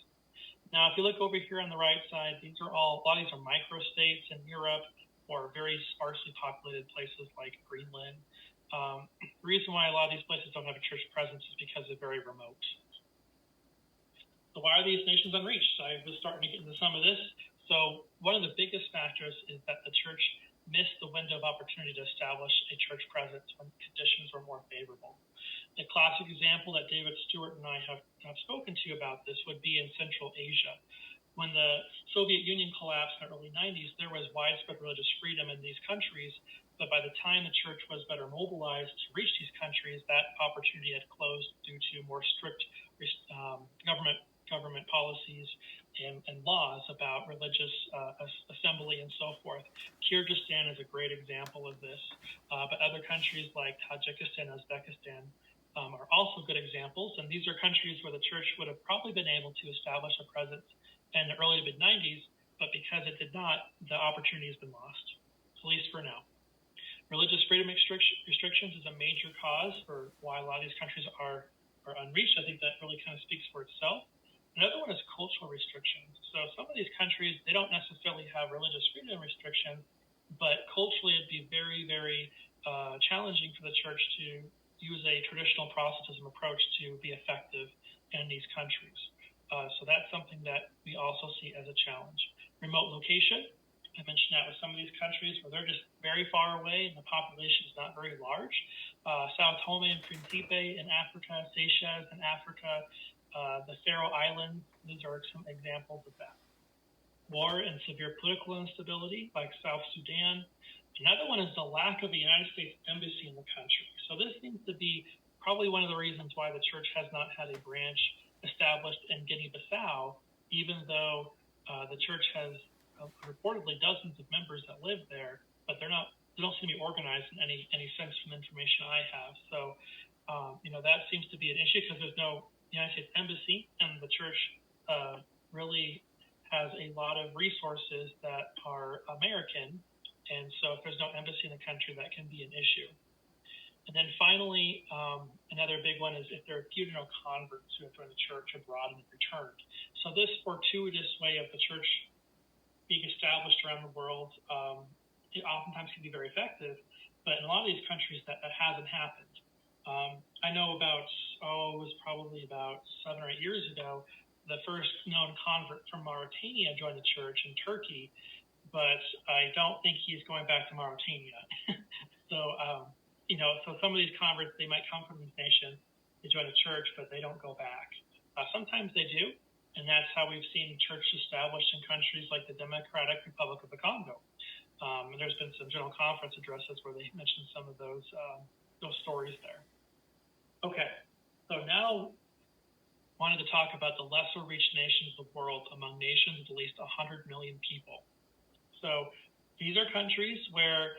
Now, if you look over here on the right side, a lot of these are microstates in Europe or very sparsely populated places like Greenland. The reason why a lot of these places don't have a church presence is because they're very remote. So why are these nations unreached? I was starting to get into some of this. So one of the biggest factors is that the church missed the window of opportunity to establish a church presence when conditions were more favorable. A classic example that David Stewart and I have spoken to you about this would be in Central Asia. When the Soviet Union collapsed in the early 90s, there was widespread religious freedom in these countries, but by the time the church was better mobilized to reach these countries, that opportunity had closed due to more strict government policies and laws about religious assembly and so forth. Kyrgyzstan is a great example of this, but other countries like Tajikistan, Uzbekistan are also good examples, and these are countries where the church would have probably been able to establish a presence in the early to mid-90s, but because it did not, the opportunity has been lost, at least for now. Religious freedom restrictions is a major cause for why a lot of these countries are unreached. I think that really kind of speaks for itself. Another one is cultural restrictions. So some of these countries, they don't necessarily have religious freedom restrictions, but culturally it'd be very, very challenging for the church to use a traditional Protestantism approach to be effective in these countries. So that's something that we also see as a challenge. Remote location, I mentioned that with some of these countries where they're just very far away and the population is not very large. Sao Tome and Principe in Africa, Seychelles in Africa, the Faroe Islands, these are some examples of that. War and severe political instability like South Sudan. Another one is the lack of a United States embassy in the country. So this seems to be probably one of the reasons why the church has not had a branch established in Guinea-Bissau, even though the church has reportedly dozens of members that live there, but they don't seem to be organized in any sense from the information I have. So, that seems to be an issue because there's no United States embassy, and the church really has a lot of resources that are American, and so if there's no embassy in the country, that can be an issue. And then finally, another big one is if there are few to no converts who have joined the church abroad and returned. So this fortuitous way of the church being established around the world, it oftentimes can be very effective, but in a lot of these countries that hasn't happened. I know it was probably about 7 or 8 years ago, the first known convert from Mauritania joined the church in Turkey, but I don't think he's going back to Mauritania. So, so some of these converts, they might come from these nations, they join a church, but they don't go back. Sometimes they do, and that's how we've seen churches established in countries like the Democratic Republic of the Congo. And there's been some general conference addresses where they mentioned some of those stories there. Okay, so now wanted to talk about the lesser reached nations of the world among nations of at least 100 million people. So these are countries where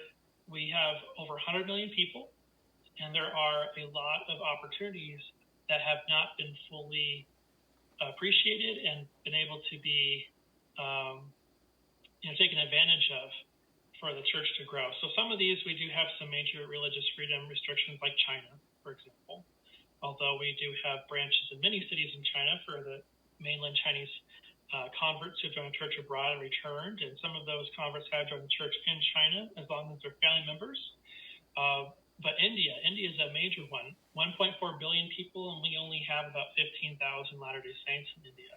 we have over 100 million people, and there are a lot of opportunities that have not been fully appreciated and been able to be taken advantage of for the church to grow. So some of these, we do have some major religious freedom restrictions like China, for example, although we do have branches in many cities in China for the mainland Chinese converts who joined church abroad and returned, and some of those converts have joined the church in China as long as they're family members. But India is a major one. 1.4 billion people, and we only have about 15,000 Latter-day Saints in India.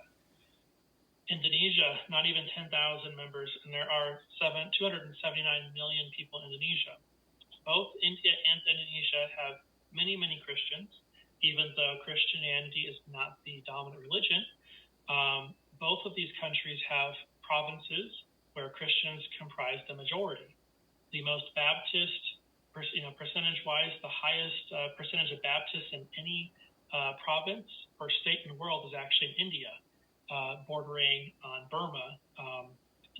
Indonesia, not even 10,000 members, and there are 279 million people in Indonesia. Both India and Indonesia have many, many Christians, even though Christianity is not the dominant religion. Both of these countries have provinces where Christians comprise the majority. The most Baptist, percentage-wise, the highest percentage of Baptists in any province or state in the world is actually in India, bordering on Burma.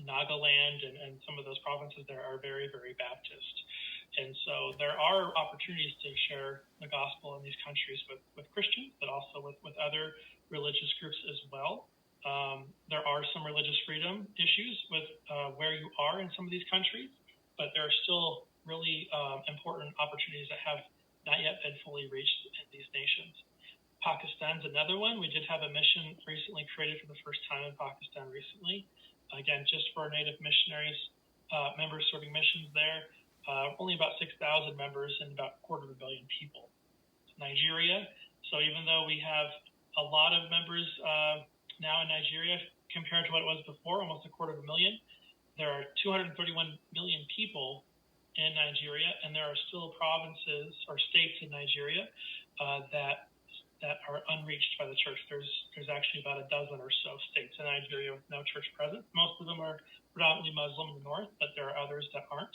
Nagaland and some of those provinces there are very, very Baptist. And so there are opportunities to share the gospel in these countries with Christians, but also with other religious groups as well. There are some religious freedom issues with where you are in some of these countries, but there are still really important opportunities that have not yet been fully reached in these nations. Pakistan's another one. We did have a mission recently created for the first time in Pakistan recently. Again, just for Native missionaries, members serving missions there. Only about 6,000 members and about 250 million people. Nigeria. So even though we have a lot of members now in Nigeria compared to what it was before, almost 250 million, there are 231 million people in Nigeria, and there are still provinces or states in Nigeria that are unreached by the church. There's actually about a dozen or so states in Nigeria with no church presence. Most of them are predominantly Muslim in the north, but there are others that aren't,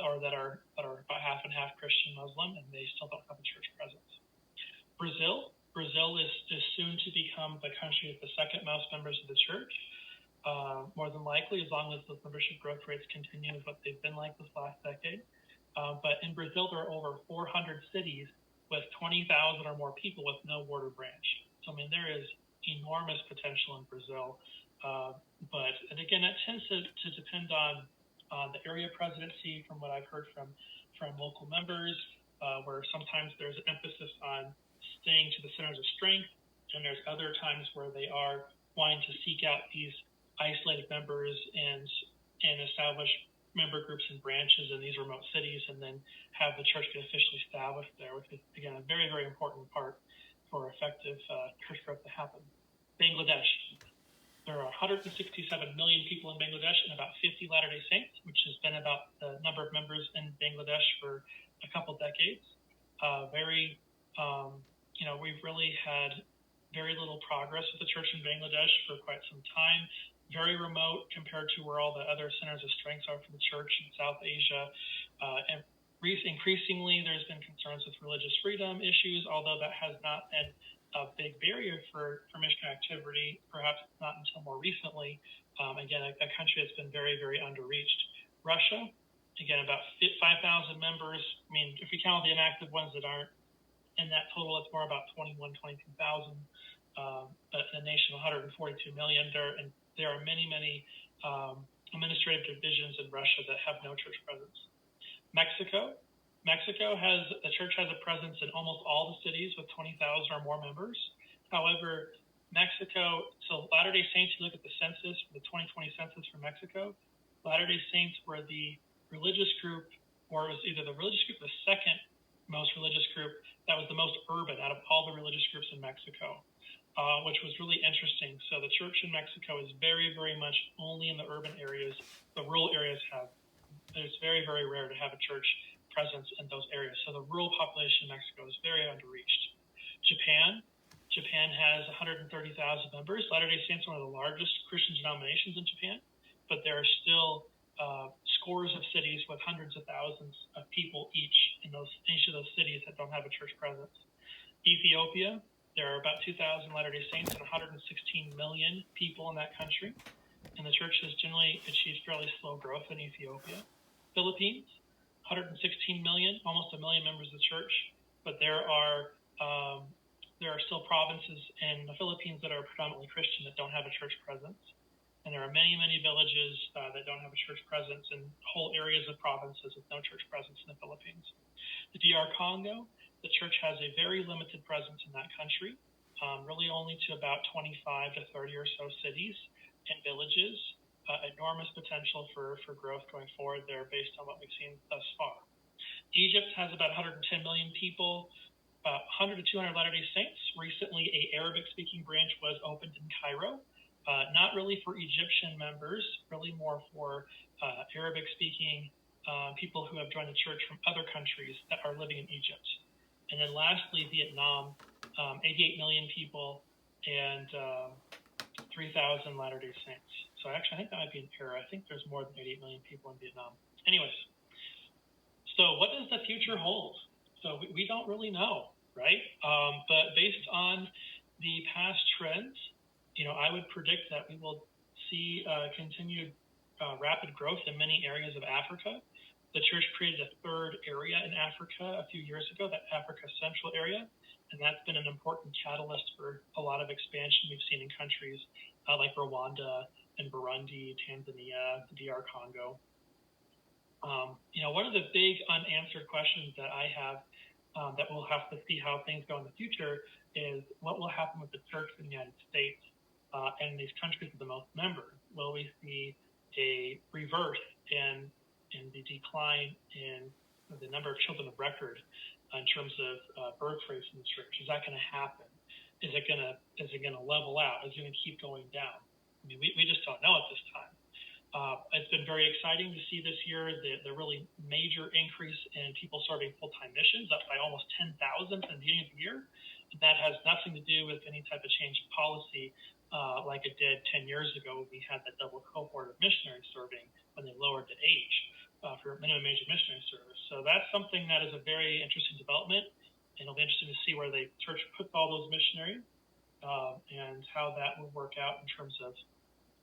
or that are about half and half Christian Muslim, and they still don't have a church presence. Brazil is soon to become the country with the second most members of the church, more than likely, as long as the membership growth rates continue with what they've been like this last decade. But in Brazil, there are over 400 cities with 20,000 or more people with no border branch. So, there is enormous potential in Brazil. And again, that tends to depend on the area presidency, from what I've heard from local members, where sometimes there's an emphasis on staying to the centers of strength, and there's other times where they are wanting to seek out these isolated members and establish member groups and branches in these remote cities, and then have the church get officially established there, which is, again, a very, very important part for effective church growth to happen. Bangladesh. There are 167 million people in Bangladesh and about 50 Latter-day Saints, which has been about the number of members in Bangladesh for a couple decades. We've really had very little progress with the church in Bangladesh for quite some time. Very remote compared to where all the other centers of strength are for the church in South Asia. And increasingly, there's been concerns with religious freedom issues, although that has not been a big barrier for missionary activity, perhaps not until more recently. Again, a country that's been very, very underreached. Russia, again, about 5,000 members. If we count the inactive ones that aren't in that total, it's more about 22,000. But in a nation of 142 million, there are many, many administrative divisions in Russia that have no church presence. Mexico the church has a presence in almost all the cities with 20,000 or more members. However, Mexico, so Latter-day Saints, you look at the census, the 2020 census for Mexico, Latter-day Saints were the religious group, or it was either the religious group or the second most religious group that was the most urban out of all the religious groups in Mexico. which was really interesting. So the church in Mexico is very, very much only in the urban areas. The rural areas it's very, very rare to have a church presence in those areas. So the rural population in Mexico is very underreached. Japan has 130,000 members. Latter-day Saints are one of the largest Christian denominations in Japan, but there are still scores of cities with hundreds of thousands of people each of those cities that don't have a church presence. Ethiopia, there are about 2,000 Latter-day Saints and 116 million people in that country, and the church has generally achieved fairly slow growth in Ethiopia. Philippines, 116 million, almost a million members of the church, but there are still provinces in the Philippines that are predominantly Christian that don't have a church presence. And there are many, many villages that don't have a church presence and whole areas of provinces with no church presence in the Philippines. The DR Congo, the church has a very limited presence in that country, really only to about 25 to 30 or so cities and villages. Enormous potential for growth going forward there based on what we've seen thus far. Egypt has about 110 million people, 100 to 200 Latter-day Saints. Recently, a Arabic-speaking branch was opened in Cairo, not really for Egyptian members, really more for Arabic-speaking people who have joined the church from other countries that are living in Egypt. And then lastly, Vietnam, 88 million people and 3,000 Latter-day Saints. So actually, I think that might be an error. I think there's more than 88 million people in Vietnam. Anyways, so what does the future hold? So we don't really know, right? But based on the past trends, I would predict that we will see continued rapid growth in many areas of Africa. The church created a third area in Africa a few years ago, that Africa Central area, and that's been an important catalyst for a lot of expansion we've seen in countries like Rwanda and Burundi, Tanzania, the DR Congo. One of the big unanswered questions that I have that we'll have to see how things go in the future is what will happen with the church in the United States and these countries with the most members. Will we see a reverse in the decline in the number of children of record in terms of birth rates in the church? Is that going to happen? Is it going to level out? Is it going to keep going down? I mean, we just don't know at this time. It's been very exciting to see this year the really major increase in people serving full-time missions, up by almost 10,000 from the beginning of the year. That has nothing to do with any type of change in policy like it did 10 years ago. We had that double cohort of missionaries serving when they lowered the age for minimum age of missionary service. So that's something that is a very interesting development, and it'll be interesting to see where the church puts all those missionaries and how that will work out in terms of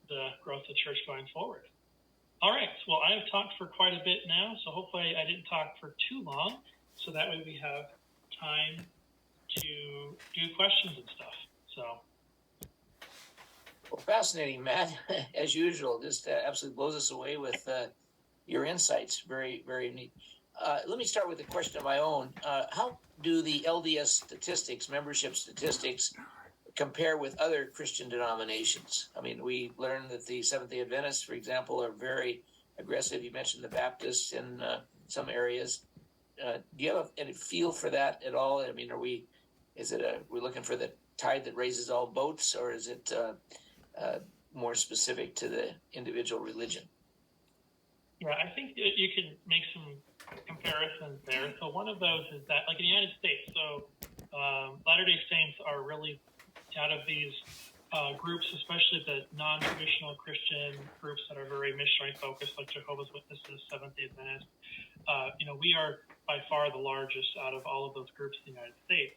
the growth of the church going forward. All right, well, I have talked for quite a bit now, so hopefully I didn't talk for too long, so that way we have time to do questions and stuff. So. Well, fascinating, Matt, as usual. Just absolutely blows us away with your insights. Very, very neat. Let me start with a question of my own. How do the LDS statistics, membership statistics, compare with other Christian denominations? I mean, we learned that the Seventh-day Adventists, for example, are very aggressive. You mentioned the Baptists in some areas. Do you have any feel for that at all? I mean, we're looking for the tide that raises all boats, or is it more specific to the individual religion? Yeah, I think you can make some comparisons there. So one of those is that, like in the United States, Latter-day Saints are really out of these groups, especially the non-traditional Christian groups that are very missionary focused, like Jehovah's Witnesses, Seventh-day Adventists. We are by far the largest out of all of those groups in the United States.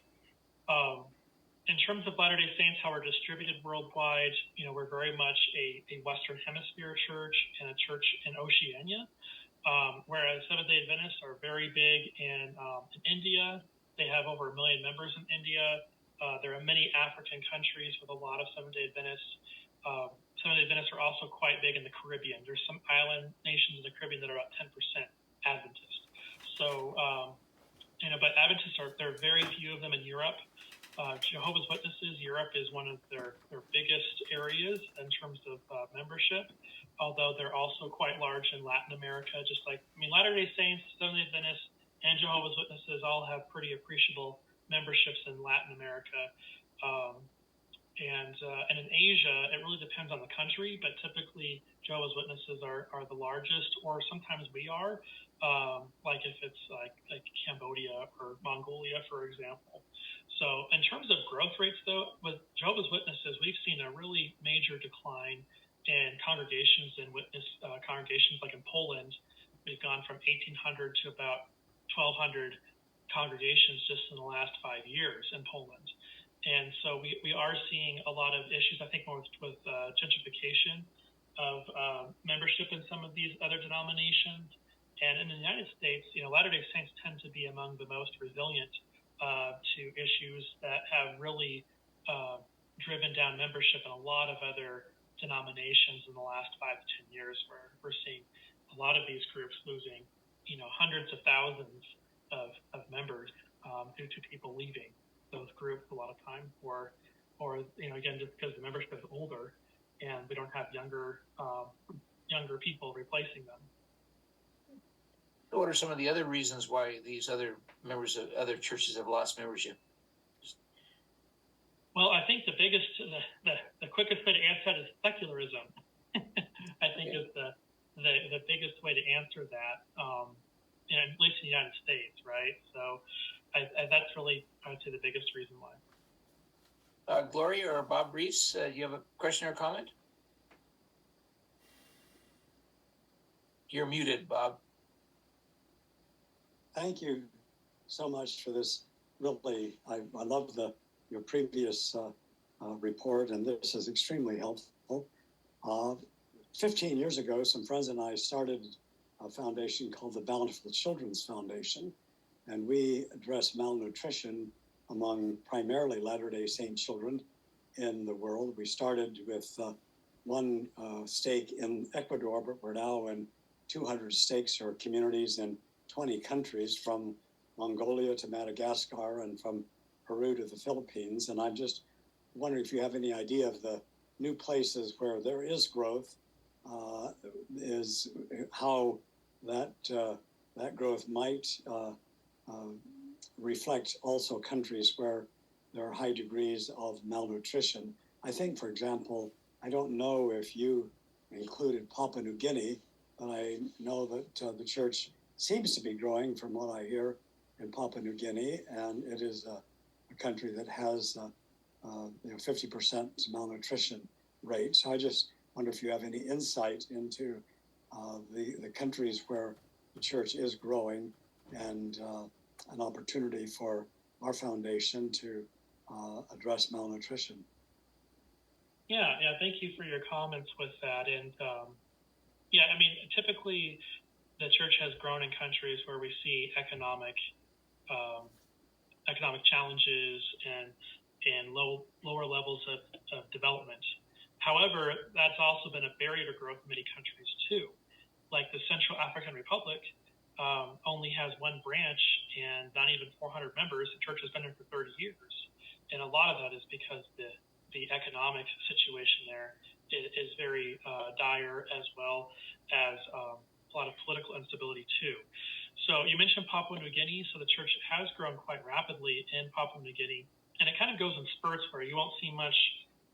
In terms of Latter-day Saints, how we're distributed worldwide, we're very much a Western Hemisphere church and a church in Oceania, whereas Seventh-day Adventists are very big in India. They have over 1 million members in India. There are many African countries with a lot of Seventh-day Adventists. Seventh-day Adventists are also quite big in the Caribbean. There's some island nations in the Caribbean that are about 10% Adventist. So, but Adventists there are very few of them in Europe. Jehovah's Witnesses, Europe is one of their biggest areas in terms of membership, although they're also quite large in Latin America. Latter-day Saints, Seventh-day Adventists, and Jehovah's Witnesses all have pretty appreciable memberships in Latin America. And in Asia, it really depends on the country, but typically Jehovah's Witnesses are the largest, or sometimes we are, like if it's like Cambodia or Mongolia, for example. So in terms of growth rates, though, with Jehovah's Witnesses, we've seen a really major decline in congregations and witness congregations. Like in Poland, we've gone from 1,800 to about 1,200 congregations just in the last 5 years in Poland. And so we are seeing a lot of issues, I think, more with gentrification of membership in some of these other denominations. And in the United States, Latter-day Saints tend to be among the most resilient to issues that have really driven down membership in a lot of other denominations in the last 5 to 10 years, where we're seeing a lot of these groups losing, hundreds of thousands of members due to people leaving those groups a lot of time, or again, just because the membership is older and we don't have younger people replacing them. What are some of the other reasons why these other members of other churches have lost membership? Well, I think the biggest, the quickest way to answer that is secularism. I think is the biggest way to answer that, at least in the United States, right? So that's really, I would say, the biggest reason why. Gloria or Bob Reese, do you have a question or comment? You're muted, Bob. Thank you so much for this. Really, I love your previous report, and this is extremely helpful. 15 years ago, some friends and I started a foundation called the Bountiful Children's Foundation, and we address malnutrition among primarily Latter-day Saint children in the world. We started with one stake in Ecuador, but we're now in 200 stakes or communities in 20 countries, from Mongolia to Madagascar and from Peru to the Philippines. And I'm just wondering if you have any idea of the new places where there is growth, is how that growth might reflect also countries where there are high degrees of malnutrition. I think, for example, I don't know if you included Papua New Guinea, but I know that the church seems to be growing from what I hear in Papua New Guinea, and it is a country that has 50% malnutrition rate. So I just wonder if you have any insight into the countries where the church is growing, and an opportunity for our foundation to address malnutrition. Yeah, thank you for your comments with that. And typically the church has grown in countries where we see economic challenges and lower levels of development. However, that's also been a barrier to growth in many countries too. Like the Central African Republic only has one branch and not even 400 members. The church has been there for 30 years. And a lot of that is because the economic situation there is very dire, as well as a lot of political instability too. So you mentioned Papua New Guinea. So the church has grown quite rapidly in Papua New Guinea. And it kind of goes in spurts where you won't see much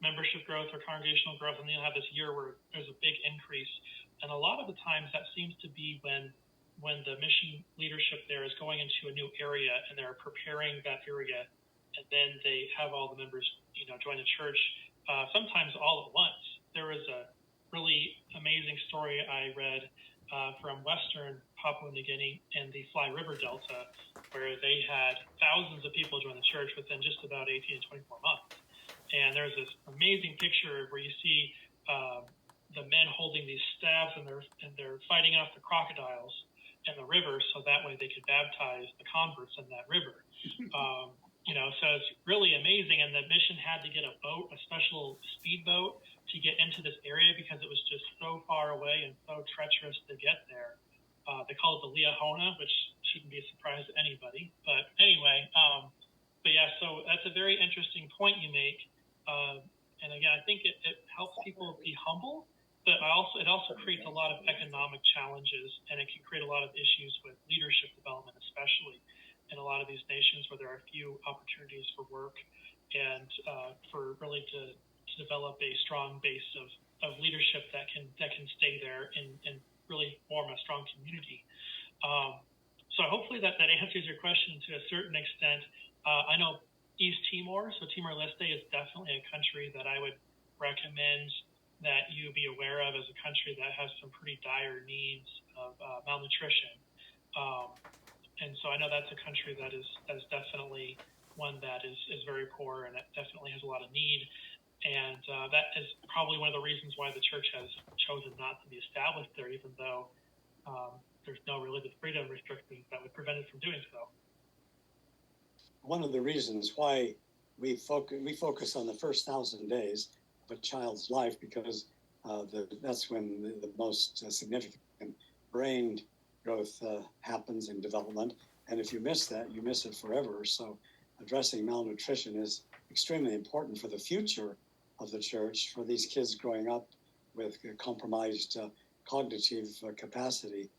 membership growth or congregational growth, and then you'll have this year where there's a big increase. And a lot of the times that seems to be when the mission leadership there is going into a new area and they're preparing that area, and then they have all the members, join the church, sometimes all at once. There was a really amazing story I read from Western Papua New Guinea and the Fly River Delta, where they had thousands of people join the church within just about 18 to 24 months. And there's this amazing picture where you see the men holding these staves, and they're fighting off the crocodiles in the river, so that way they could baptize the converts in that river. So it's really amazing. And the mission had to get a boat, a special speedboat, to get into this area because it was just so far away and so treacherous to get there. They call it the Liahona, which shouldn't be a surprise to anybody. But anyway, so that's a very interesting point you make. And again, I think it helps people be humble, but it also creates a lot of economic challenges, and it can create a lot of issues with leadership development, especially in a lot of these nations where there are few opportunities for work and for really to develop a strong base of leadership that can stay there and really form a strong community. So hopefully that answers your question to a certain extent. I know East Timor, so Timor-Leste is definitely a country that I would recommend that you be aware of as a country that has some pretty dire needs of malnutrition. And so I know that's a country that is definitely one that is very poor, and it definitely has a lot of need. And that is probably one of the reasons why the church has chosen not to be established there, even though there's no religious freedom restrictions that would prevent it from doing so. One of the reasons why we focus on the first 1,000 days of a child's life, because that's when the most significant brain growth happens in development. And if you miss that, you miss it forever. So addressing malnutrition is extremely important for the future of the church, for these kids growing up with compromised cognitive capacity.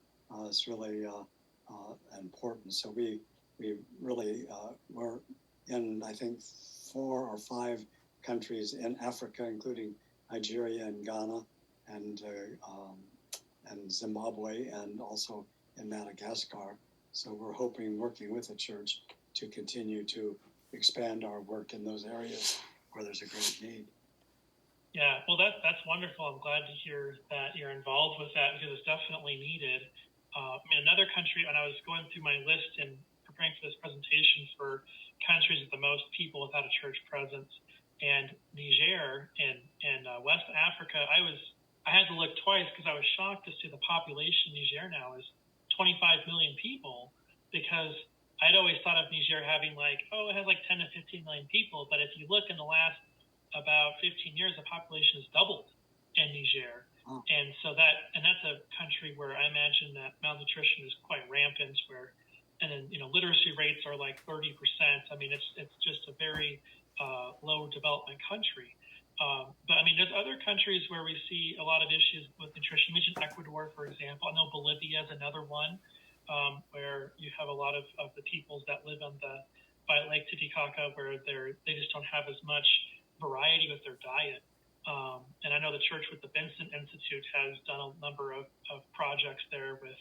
It's really important. So we really were in, I think, 4 or 5 countries in Africa, including Nigeria and Ghana and Zimbabwe, and also in Madagascar. So we're hoping, working with the church, to continue to expand our work in those areas where there's a great need. Yeah, well, that's wonderful. I'm glad to hear that you're involved with that, because it's definitely needed. Another country, when I was going through my list and preparing for this presentation for countries with the most people without a church presence, and Niger and West Africa, I had to look twice because I was shocked to see the population in Niger now is 25 million people, because I'd always thought of Niger having it has 10 to 15 million people. But if you look in the last about 15 years, the population has doubled in Niger. Oh. And so that's a country where I imagine that malnutrition is quite rampant, and then, literacy rates are like 30%. I mean, it's just a very low development country. But there's other countries where we see a lot of issues with nutrition. You mentioned Ecuador, for example. I know Bolivia is another one, where you have a lot of the peoples that live by Lake Titicaca, where they just don't have as much variety with their diet. And I know the church with the Benson Institute has done a number of projects there with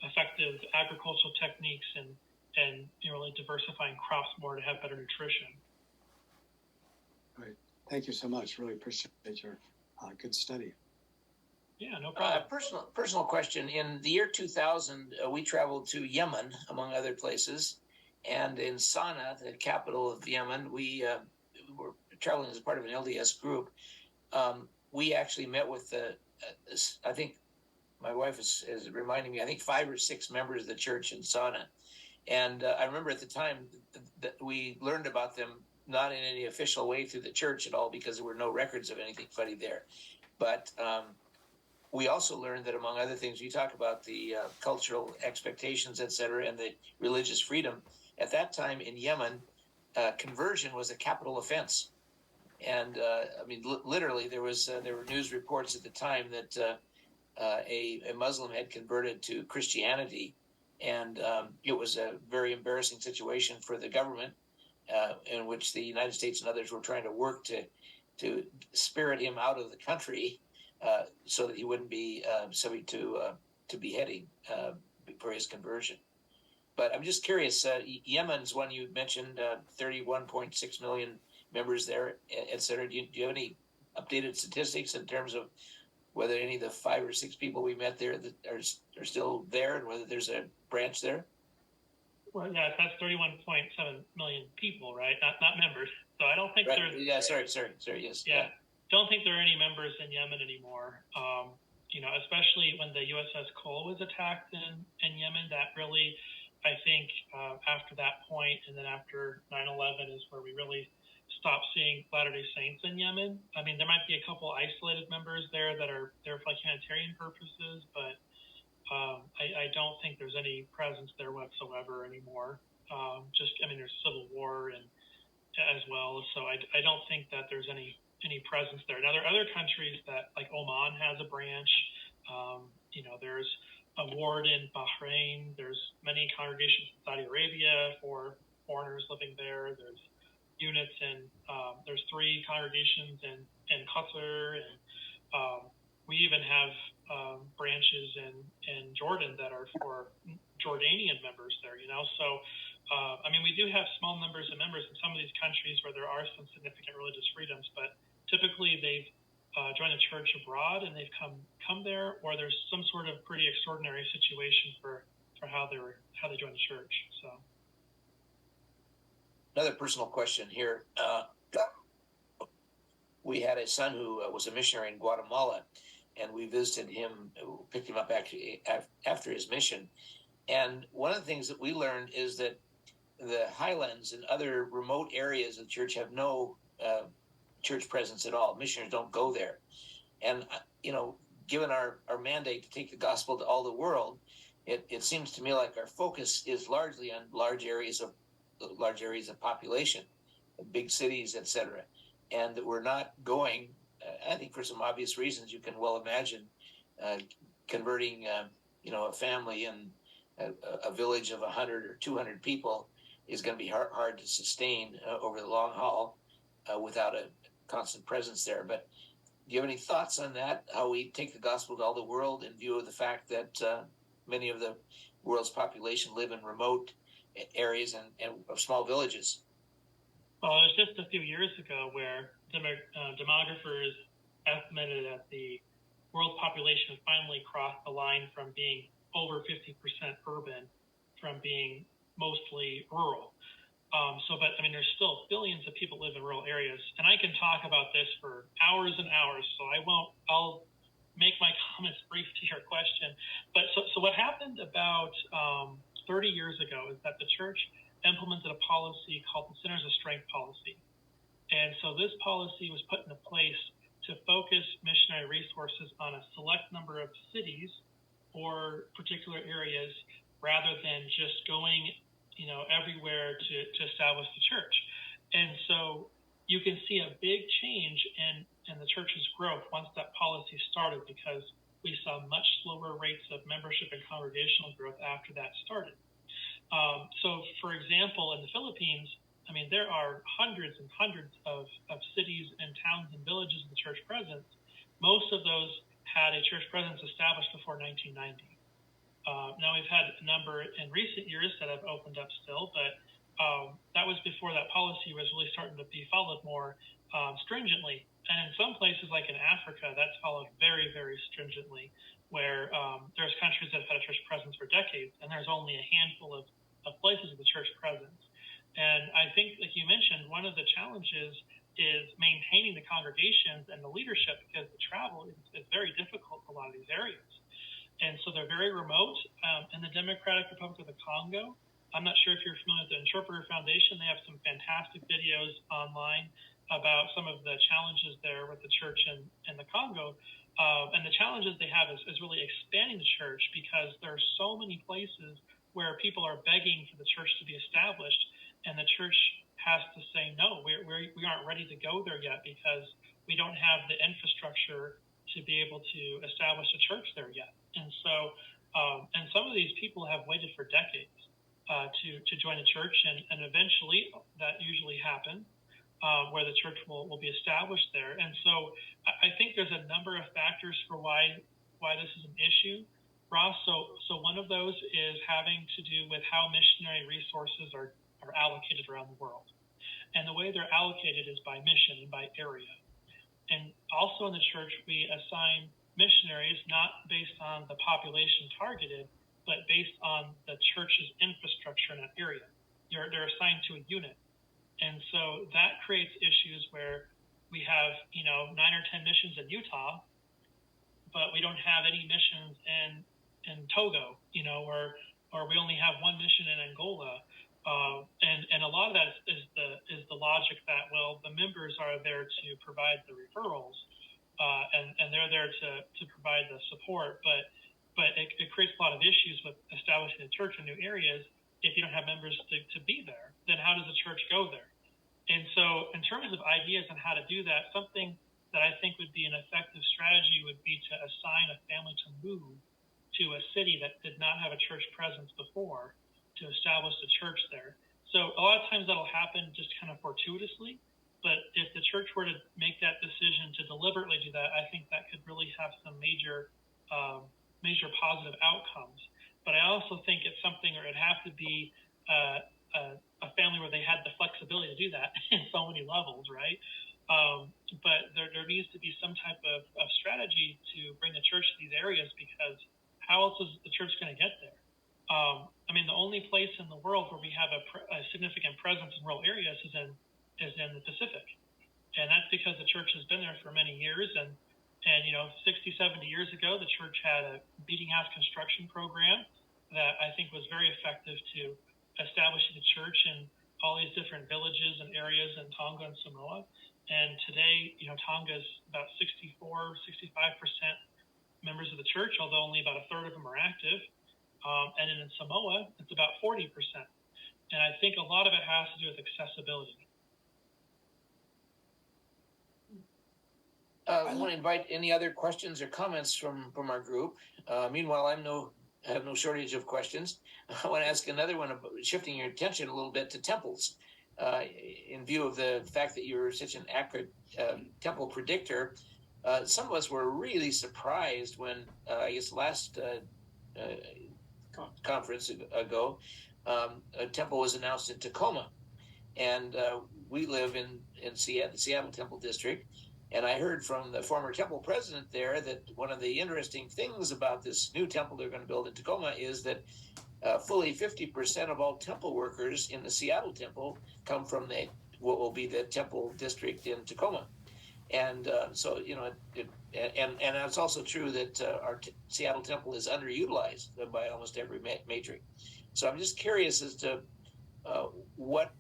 effective agricultural techniques and really diversifying crops more to have better nutrition. Great. Thank you so much. Really appreciate your good study. Yeah, no problem. Personal question. In the year 2000, we traveled to Yemen, among other places. And in Sana'a, the capital of Yemen, we were traveling as part of an LDS group. We actually met with I think my wife is reminding me, I think 5 or 6 members of the church in Sana'a. And I remember at the time that we learned about them not in any official way through the church at all, because there were no records of anything funny there. But we also learned that, among other things, you talk about the cultural expectations, et cetera, and the religious freedom. At that time in Yemen, conversion was a capital offense. And literally, there were news reports at the time that a Muslim had converted to Christianity, and it was a very embarrassing situation for the government, in which the United States and others were trying to work to spirit him out of the country, so that he wouldn't be subject to beheading for his conversion. But I'm just curious, Yemen's one you mentioned, 31.6 million members there, et cetera. Do you have any updated statistics in terms of whether any of the 5 or 6 people we met there that are still there, and whether there's a branch there? Well, yeah, that's 31.7 million people, right? Not members. So I don't think there's... Yeah, sorry, yes. Yeah, don't think there are any members in Yemen anymore. Especially when the USS Cole was attacked in Yemen, that really, I think, after that point, and then after 9/11 is where we really stopped seeing Latter-day Saints in Yemen. There might be a couple isolated members there that are there for humanitarian purposes, but I don't think there's any presence there whatsoever anymore. There's civil war and as well, so I don't think that there's any presence there. Now, there are other countries that, like Oman has a branch. There's a ward in Bahrain. There's many congregations in Saudi Arabia for foreigners living there. There's units in, there's 3 congregations in Qatar, and we even have branches in Jordan that are for Jordanian members there, So, I mean, we do have small numbers of members in some of these countries where there are some significant religious freedoms, but typically they've joined a church abroad and they've come there, or there's some sort of pretty extraordinary situation for how they joined the church. So, another personal question here. We had a son who was a missionary in Guatemala, and we visited him, picked him up actually after his mission. And one of the things that we learned is that the highlands and other remote areas of the church have no church presence at all. Missionaries don't go there. And, given our mandate to take the gospel to all the world, it seems to me like our focus is largely on large areas of population, big cities, etc., and that we're not going. I think for some obvious reasons, you can well imagine converting, a family in a village of 100 or 200 people is going to be hard to sustain over the long haul without a constant presence there. But do you have any thoughts on that? How we take the gospel to all the world in view of the fact that many of the world's population live in remote areas and small villages? Well, it was just a few years ago where demographers estimated that the world population finally crossed the line from being over 50% urban from being mostly rural. But I mean, there's still billions of people live in rural areas, and I can talk about this for hours and hours, so I'll make my comments brief to your question. But so what happened about 30 years ago is that the church implemented a policy called the Centers of Strength policy. And so this policy was put into place to focus missionary resources on a select number of cities or particular areas rather than just going, everywhere to establish the church. And so you can see a big change in the church's growth once that policy started, because we saw much slower rates of membership and congregational growth after that started. So, for example, in the Philippines, I mean, there are hundreds and hundreds of cities and towns and villages with church presence. Most of those had a church presence established before 1990. Now, we've had a number in recent years that have opened up still, but that was before that policy was really starting to be followed more stringently. And in some places, like in Africa, that's followed very, very stringently, where there's countries that have had a church presence for decades, and there's only a handful of places with a church presence. And I think, like you mentioned, one of the challenges is maintaining the congregations and the leadership, because the travel is very difficult for a lot of these areas. And so they're very remote. In the Democratic Republic of the Congo, I'm not sure if you're familiar with the Interpreter Foundation. They have some fantastic videos online about some of the challenges there with the church in the Congo. And the challenges they have is really expanding the church, because there are so many places where people are begging for the church to be established, and the church has to say, no, we aren't ready to go there yet, because we don't have the infrastructure to be able to establish a church there yet. And so, and some of these people have waited for decades to join a church, and eventually that usually happens, where the church will be established there. And so I think there's a number of factors for why this is an issue, Ross. So one of those is having to do with how missionary resources are allocated around the world. And the way they're allocated is by mission and by area. And also in the church, we assign missionaries not based on the population targeted, but based on the church's infrastructure in that area. They're assigned to a unit. And so that creates issues where we have, 9 or 10 missions in Utah, but we don't have any missions in Togo, or we only have one mission in Angola. And a lot of that is the logic that, well, the members are there to provide the referrals, and they're there to provide the support, but it creates a lot of issues with establishing a church in new areas. If you don't have members to be there, then how does the church go there? And so in terms of ideas on how to do that, something that I think would be an effective strategy would be to assign a family to move to a city that did not have a church presence before, to establish a church there. So a lot of times that'll happen just kind of fortuitously. But if the church were to make that decision to deliberately do that, I think that could really have some major positive outcomes. But I also think it's something where it'd have to be a family where they had the flexibility to do that in so many levels, right? But there needs to be some type of strategy to bring the church to these areas, because how else is the church going to get there? I mean, the only place in the world where we have a significant presence in rural areas is in the Pacific. And that's because the church has been there for many years. And 60, 70 years ago, the church had a beating house construction program that I think was very effective to establishing the church in all these different villages and areas in Tonga and Samoa. And today, Tonga is about 64, 65% members of the church, although only about a third of them are active. And in Samoa, it's about 40%. And I think a lot of it has to do with accessibility. I want to invite any other questions or comments from our group. Meanwhile, I have no shortage of questions. I want to ask another one, about shifting your attention a little bit to temples. In view of the fact that you're such an accurate temple predictor, some of us were really surprised when, I guess last conference ago, a temple was announced in Tacoma. And we live in Seattle, the Seattle Temple District. And I heard from the former temple president there that one of the interesting things about this new temple they're going to build in Tacoma is that fully 50% of all temple workers in the Seattle temple come from what will be the temple district in Tacoma. And so, and it's also true that our Seattle temple is underutilized by almost every matrix. So I'm just curious as to what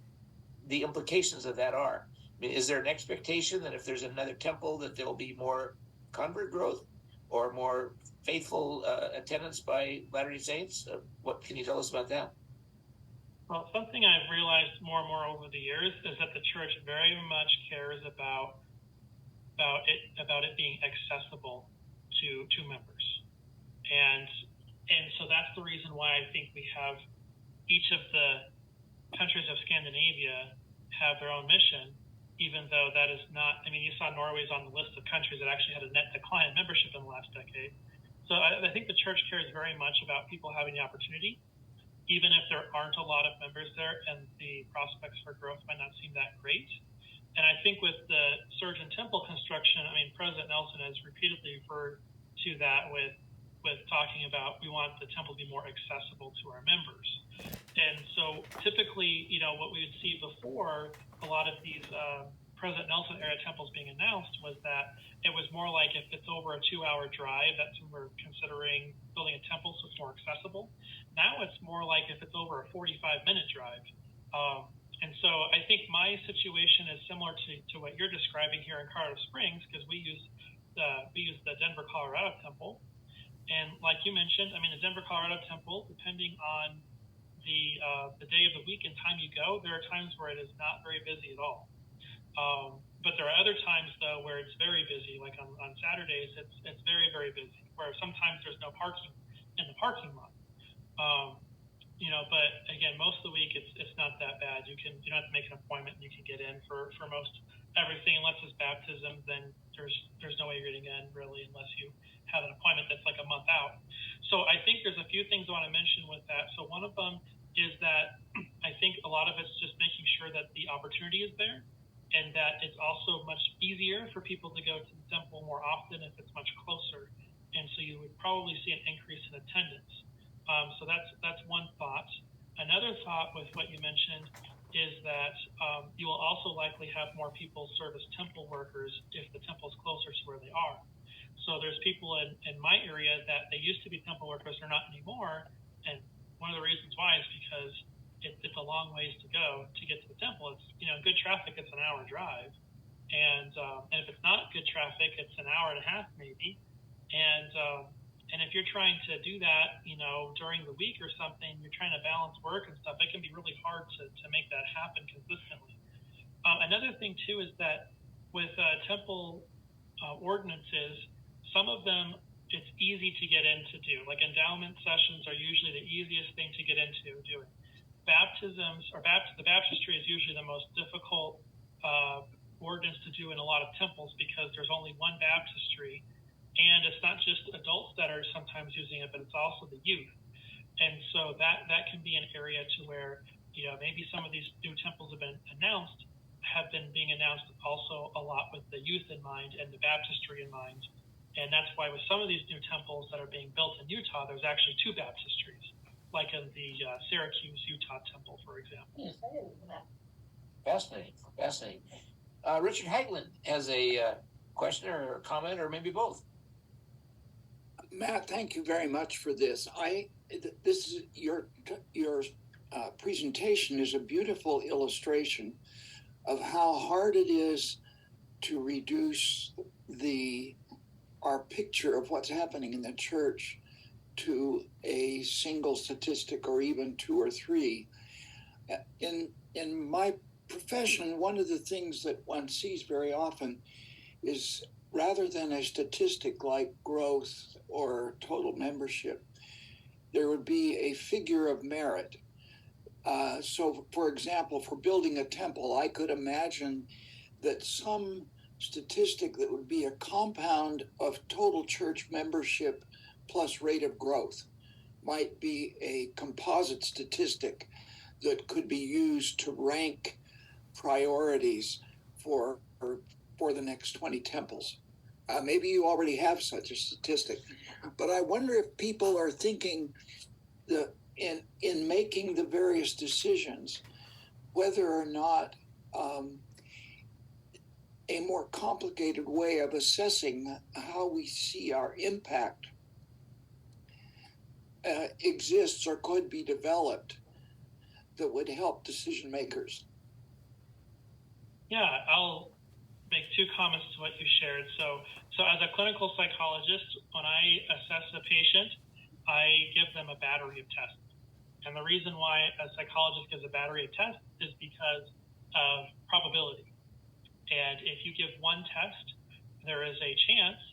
the implications of that are. I mean, is there an expectation that if there's another temple that there'll be more convert growth or more faithful attendance by Latter-day Saints? What can you tell us about that? Well, something I've realized more and more over the years is that the church very much cares about it being accessible to members, and so that's the reason why I think we have each of the countries of Scandinavia have their own mission. Even though that is not, I mean, you saw Norway's on the list of countries that actually had a net decline in membership in the last decade. So I think the church cares very much about people having the opportunity, even if there aren't a lot of members there and the prospects for growth might not seem that great. And I think with the surge in temple construction, I mean, President Nelson has repeatedly referred to that with talking about we want the temple to be more accessible to our members. And so typically, what we would see before a lot of these President Nelson era temples being announced was that it was more like if it's over a 2-hour drive, that's when we're considering building a temple so it's more accessible. Now it's more like if it's over a 45-minute drive. And so I think my situation is similar to what you're describing here in Colorado Springs, because we use the Denver, Colorado temple. And like you mentioned, I mean, the Denver, Colorado temple, depending on the day of the week and time you go, there are times where it is not very busy at all. But there are other times, though, where it's very busy. Like on Saturdays, it's very, very busy, where sometimes there's no parking in the parking lot. But again, most of the week, it's not that bad. You don't have to make an appointment. You can get in for most everything, unless it's baptism, then there's no way you're getting in, really, unless you have an appointment that's like a month out. So I think there's a few things I want to mention with that. So one of them is that I think a lot of it's just making sure that the opportunity is there, and that it's also much easier for people to go to the temple more often if it's much closer. And so you would probably see an increase in attendance. So that's one thought. Another thought with what you mentioned is that you will also likely have more people serve as temple workers if the temple is closer to where they are. So there's people in my area that they used to be temple workers, they're not anymore. And one of the reasons why is because it's a long ways to go to get to the temple. It's, good traffic, it's an hour drive. And if it's not good traffic, it's an hour and a half maybe. And if you're trying to do that, during the week or something, you're trying to balance work and stuff, it can be really hard to make that happen consistently. Another thing too is that with temple ordinances, some of them it's easy to get in to do. Like endowment sessions are usually the easiest thing to get into doing. baptisms or the baptistry is usually the most difficult ordinance to do in a lot of temples because there's only one baptistry, and it's not just adults that are sometimes using it, but it's also the youth. And so that can be an area to where, maybe some of these new temples have been being announced also a lot with the youth in mind and the baptistry in mind. And that's why with some of these new temples that are being built in Utah, there's actually two baptistries, like in the Syracuse, Utah temple, for example. Fascinating. Richard Hagelin has a question or a comment, or maybe both. Matt, thank you very much for this. This is your presentation is a beautiful illustration of how hard it is to reduce our picture of what's happening in the church to a single statistic or even two or three. In my profession, one of the things that one sees very often is, rather than a statistic like growth or total membership, there would be a figure of merit. So, for example, for building a temple, I could imagine that some statistic that would be a compound of total church membership plus rate of growth might be a composite statistic that could be used to rank priorities for the next 20 temples. Maybe you already have such a statistic, but I wonder if people are thinking that in making the various decisions, whether or not a more complicated way of assessing how we see our impact exists or could be developed that would help decision makers. Yeah, I'll make two comments to what you shared. So as a clinical psychologist, when I assess a patient, I give them a battery of tests. And the reason why a psychologist gives a battery of tests is because of probability. And if you give one test, there is a chance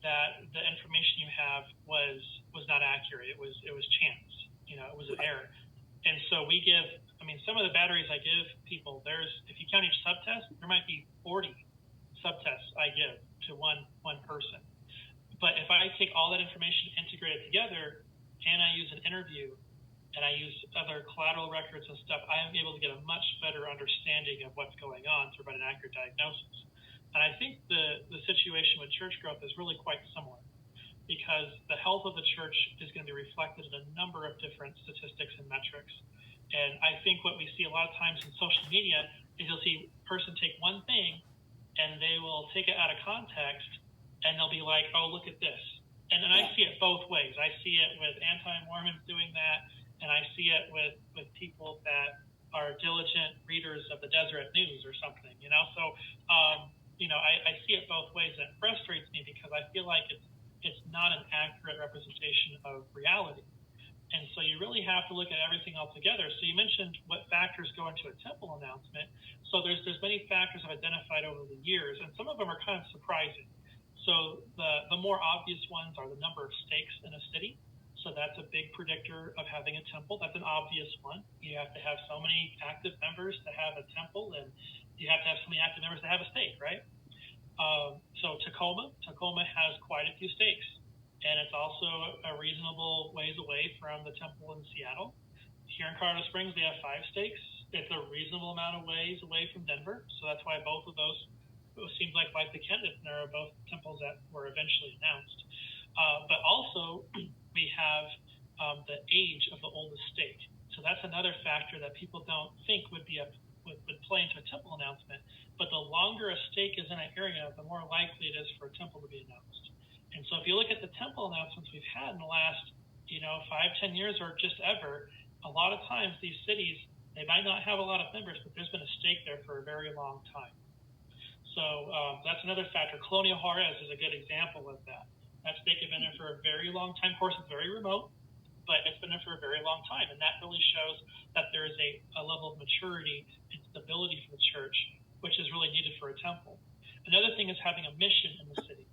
that the information you have was not accurate. It was chance. It was an error. And so we give, some of the batteries I give people, if you count each subtest, there might be 40 subtests I give to one person. But if I take all that information, integrate it together, and I use an interview, and I use other collateral records and stuff, I am able to get a much better understanding of what's going on to provide an accurate diagnosis. And I think the situation with church growth is really quite similar, because the health of the church is going to be reflected in a number of different statistics and metrics. And I think what we see a lot of times in social media is you'll see a person take one thing and they will take it out of context and they'll be like, oh, look at this. And I see it both ways. I see it with anti-Mormons doing that, and I see it with people that are diligent readers of the Deseret News or something, So, I see it both ways, and it frustrates me because I feel like it's not an accurate representation of reality. And so you really have to look at everything all together. So you mentioned what factors go into a temple announcement. So there's many factors I've identified over the years, and some of them are kind of surprising. So the more obvious ones are the number of stakes in a city. So that's a big predictor of having a temple. That's an obvious one. You have to have so many active members to have a temple, and you have to have so many active members to have a stake, right? So Tacoma has quite a few stakes, and it's also a reasonable ways away from the temple in Seattle. Here in Colorado Springs, they have 5 stakes. It's a reasonable amount of ways away from Denver, so that's why both of those seems like the candidates, and there are both temples that were eventually announced. But also, we have the age of the oldest stake. So that's another factor that people don't think would play into a temple announcement. But the longer a stake is in an area, the more likely it is for a temple to be announced. And so if you look at the temple announcements we've had in the last, 5-10 years or just ever, a lot of times these cities, they might not have a lot of members, but there's been a stake there for a very long time. So that's another factor. Colonial Juarez is a good example of that. That stake has been there for a very long time. Of course, it's very remote, but it's been there for a very long time. And that really shows that there is a level of maturity and stability for the church, which is really needed for a temple. Another thing is having a mission in the city.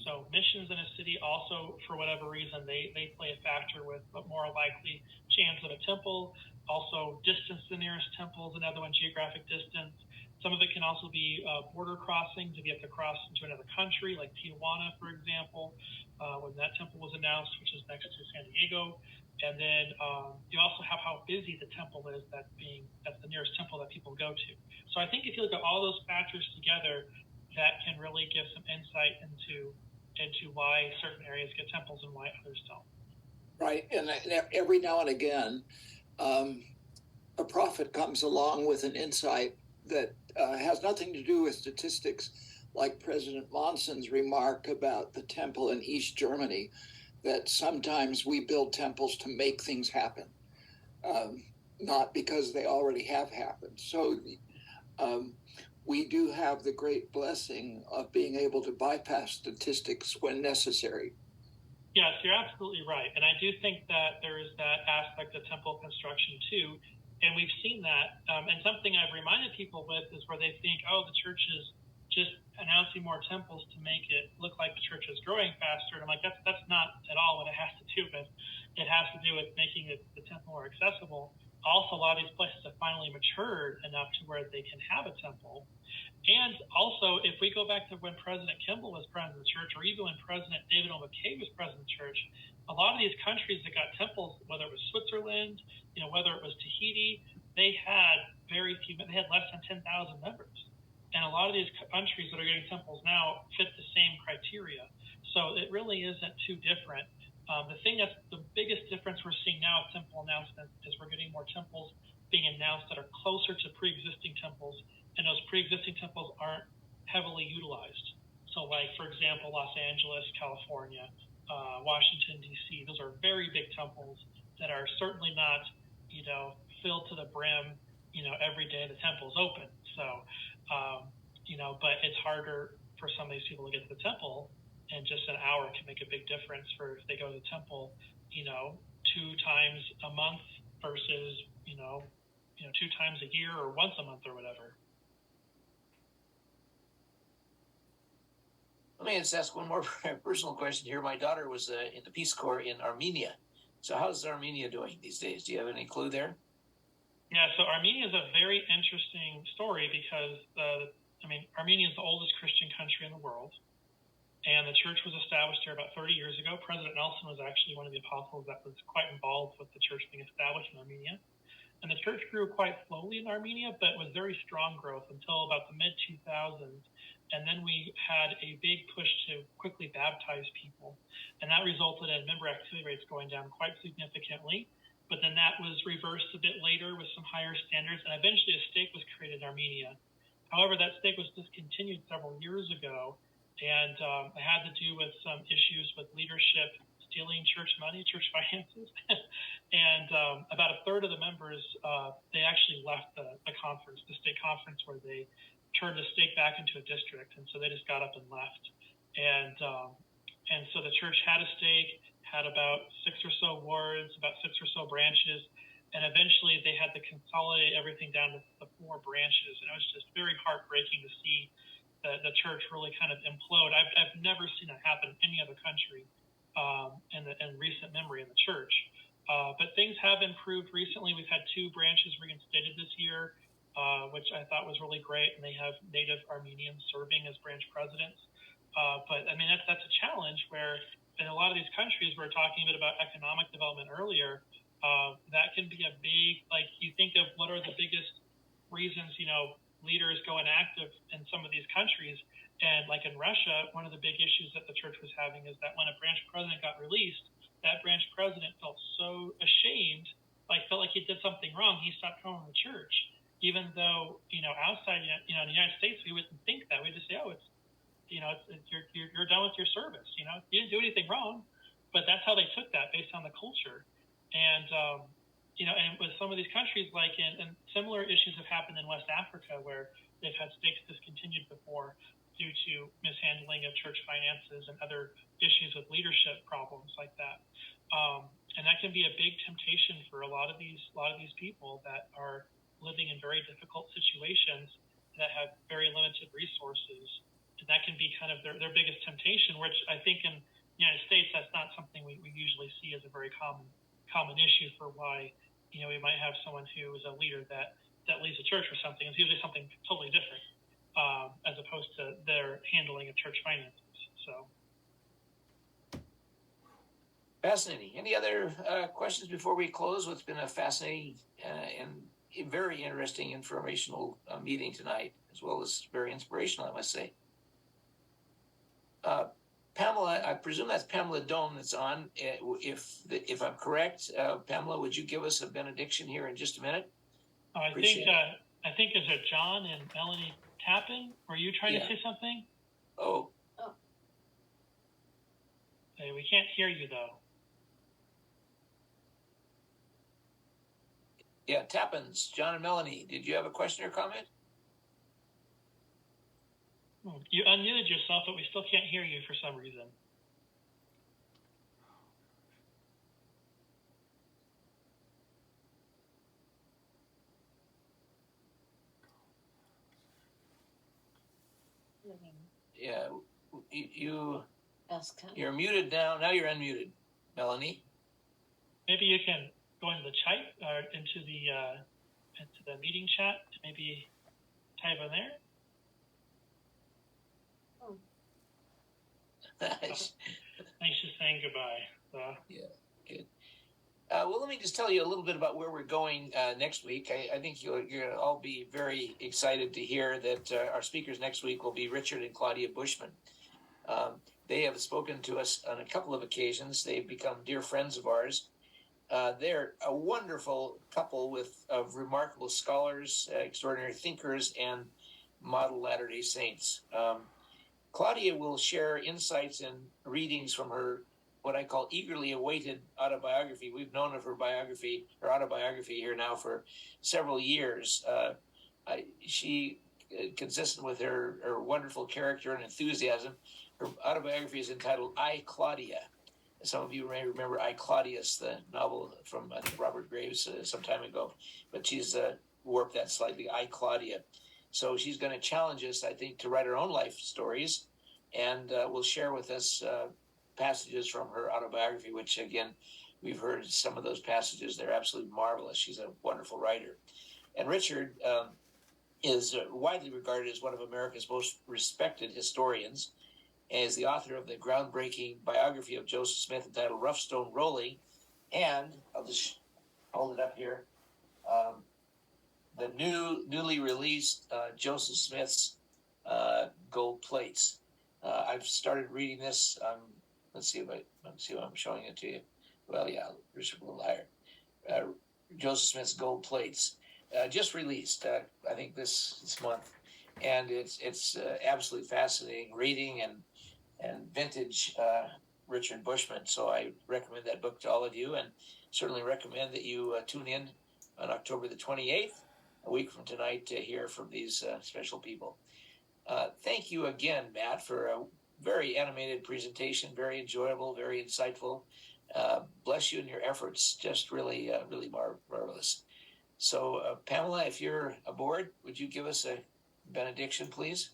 So missions in a city also, for whatever reason, they play a factor with a more likely chance of a temple. Also, distance to the nearest temple is another one, geographic distance. Some of it can also be border crossings if you have to cross into another country, like Tijuana, for example, when that temple was announced, which is next to San Diego. And then you also have how busy the temple is that's the nearest temple that people go to. So I think if you look at all those factors together, that can really give some insight into why certain areas get temples and why others don't. Right, and every now and again, a prophet comes along with an insight that has nothing to do with statistics, like President Monson's remark about the temple in East Germany, that sometimes we build temples to make things happen, not because they already have happened. So we do have the great blessing of being able to bypass statistics when necessary. Yes, you're absolutely right. And I do think that there is that aspect of temple construction too. And we've seen that. And something I've reminded people with is where they think, oh, the church is just announcing more temples to make it look like the church is growing faster. And I'm like, that's not at all what it has to do with. It has to do with making the temple more accessible. Also, a lot of these places have finally matured enough to where they can have a temple. And also, if we go back to when President Kimball was president of the church, or even when President David O. McKay was president of the church, a lot of these countries that got temples, whether it was Switzerland, whether it was Tahiti, they had they had less than 10,000 members. And a lot of these countries that are getting temples now fit the same criteria. So it really isn't too different. The thing that's the biggest difference we're seeing now with temple announcements is we're getting more temples being announced that are closer to pre-existing temples, and those pre-existing temples aren't heavily utilized. So like, for example, Los Angeles, California, Washington, D.C., those are very big temples that are certainly not, filled to the brim, every day the temple's open. So, but it's harder for some of these people to get to the temple, and just an hour can make a big difference for if they go to the temple, 2 times a month versus, 2 times a year or once a month or whatever. Let me just ask one more personal question here. My daughter was in the Peace Corps in Armenia. So how's Armenia doing these days? Do you have any clue there? Yeah, so Armenia is a very interesting story because, Armenia is the oldest Christian country in the world. And the church was established here about 30 years ago. President Nelson was actually one of the apostles that was quite involved with the church being established in Armenia. And the church grew quite slowly in Armenia, but was very strong growth until about the mid-2000s. And then we had a big push to quickly baptize people. And that resulted in member activity rates going down quite significantly. But then that was reversed a bit later with some higher standards. And eventually a stake was created in Armenia. However, that stake was discontinued several years ago. And it had to do with some issues with leadership stealing church money, church finances. And about a third of the members, they actually left the conference, the stake conference, where they turned the stake back into a district. And so they just got up and left. And so the church had a stake, had about 6 or so wards, about 6 or so branches. And eventually they had to consolidate everything down to the 4 branches. And it was just very heartbreaking to see the church really kind of implode. I've never seen that happen in any other country in recent memory in the church. But things have improved recently. We've had 2 branches reinstated this year, which I thought was really great. And they have native Armenians serving as branch presidents. But that's a challenge where in a lot of these countries, we were talking a bit about economic development earlier. That can be a big, you think of what are the biggest reasons, leaders go inactive in some of these countries. And like in Russia, one of the big issues that the church was having is that when a branch president got released, that branch president felt so ashamed, felt like he did something wrong. He stopped coming to the church, even though, outside, in the United States, we wouldn't think that. We'd just say, oh, you're done with your service. You didn't do anything wrong, but that's how they took that based on the culture. And, and with some of these countries, and similar issues have happened in West Africa, where they've had stakes discontinued before due to mishandling of church finances and other issues with leadership problems like that. And that can be a big temptation for a lot of these people that are living in very difficult situations that have very limited resources. that can be kind of their biggest temptation, which I think in the United States, that's not something we usually see as a very common issue for why, we might have someone who is a leader that leads a church or something. It's usually something totally different, as opposed to their handling of church finances. So. Fascinating. Any other questions before we close? What's been a fascinating and very interesting informational meeting tonight, as well as very inspirational, I must say. Pamela, I presume that's Pamela Dome that's on. If I'm correct, Pamela, would you give us a benediction here in just a minute? I think is it John and Melanie Tappan? Were you trying to say something? Oh. Hey, we can't hear you though. Yeah, Tappins, John and Melanie, did you have a question or comment? You unmuted yourself, but we still can't hear you for some reason. Yeah, you're muted now. Now you're unmuted, Melanie. Maybe you can go into the chat or into the meeting chat. Maybe type in there. Nice. Thanks for saying goodbye. Yeah, good. Well, let me just tell you a little bit about where we're going next week. I think you're going to all be very excited to hear that our speakers next week will be Richard and Claudia Bushman. They have spoken to us on a couple of occasions. They've become dear friends of ours. They're a wonderful couple of remarkable scholars, extraordinary thinkers, and model Latter-day Saints. Claudia will share insights and readings from her, what I call eagerly awaited autobiography. We've known of her autobiography here now for several years. She, consistent with her wonderful character and enthusiasm, her autobiography is entitled I, Claudia. Some of you may remember I, Claudius, the novel from Robert Graves some time ago, but she's warped that slightly, I, Claudia. So she's going to challenge us, I think, to write her own life stories, and will share with us passages from her autobiography, which, again, we've heard some of those passages. They're absolutely marvelous. She's a wonderful writer. And Richard is widely regarded as one of America's most respected historians, and is the author of the groundbreaking biography of Joseph Smith entitled Rough Stone Rolling, and I'll just hold it up here, the newly released Joseph Smith's gold plates. I've started reading this. Let's see if I'm showing it to you. Well, yeah, there's a little higher. Joseph Smith's gold plates, just released. I think this month, and it's absolutely fascinating reading and vintage Richard Bushman. So I recommend that book to all of you, and certainly recommend that you tune in on October the 28th, a week from tonight, to hear from these special people. Thank you again, Matt, for a very animated presentation, very enjoyable, very insightful. Bless you in your efforts, just really marvelous. So, Pamela, if you're aboard, would you give us a benediction, please?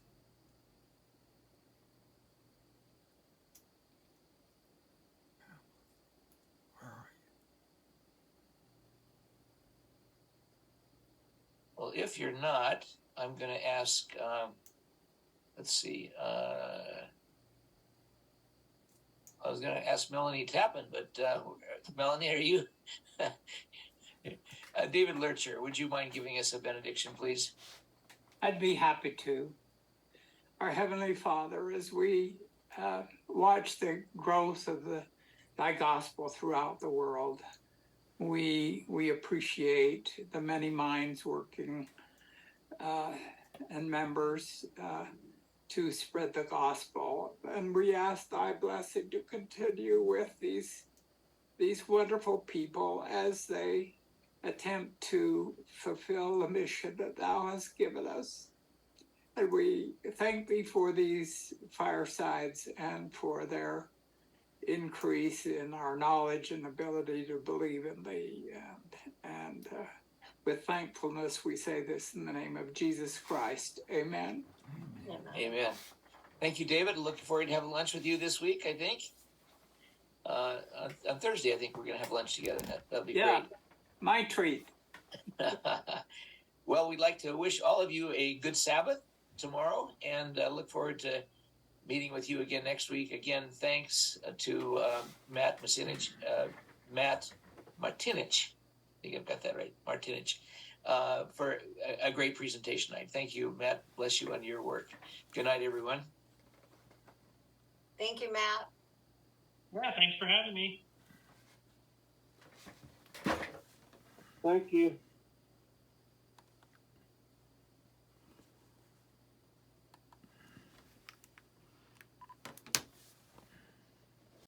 Well, if you're not, I'm going to ask, let's see, I was going to ask Melanie Tappan, but Melanie, are you? David Lurcher, would you mind giving us a benediction, please? I'd be happy to. Our Heavenly Father, as we watch the growth of Thy gospel throughout the world, we appreciate the many minds working and members to spread the gospel. And we ask Thy blessing to continue with these wonderful people as they attempt to fulfill the mission that Thou hast given us. And we thank Thee for these firesides and for their increase in our knowledge and ability to believe in Thee. And with thankfulness, we say this in the name of Jesus Christ. Amen. Amen. Thank you, David. Looking forward to having lunch with you this week, I think. On Thursday, I think we're going to have lunch together. That'll be Yeah, my treat. great. Well, we'd like to wish all of you a good Sabbath tomorrow and look forward to meeting with you again next week. Again, thanks to Matt Martinich. I think I've got that right, Martinich, for a great presentation tonight. Thank you, Matt. Bless you on your work. Good night, everyone. Thank you, Matt. Yeah, thanks for having me. Thank you.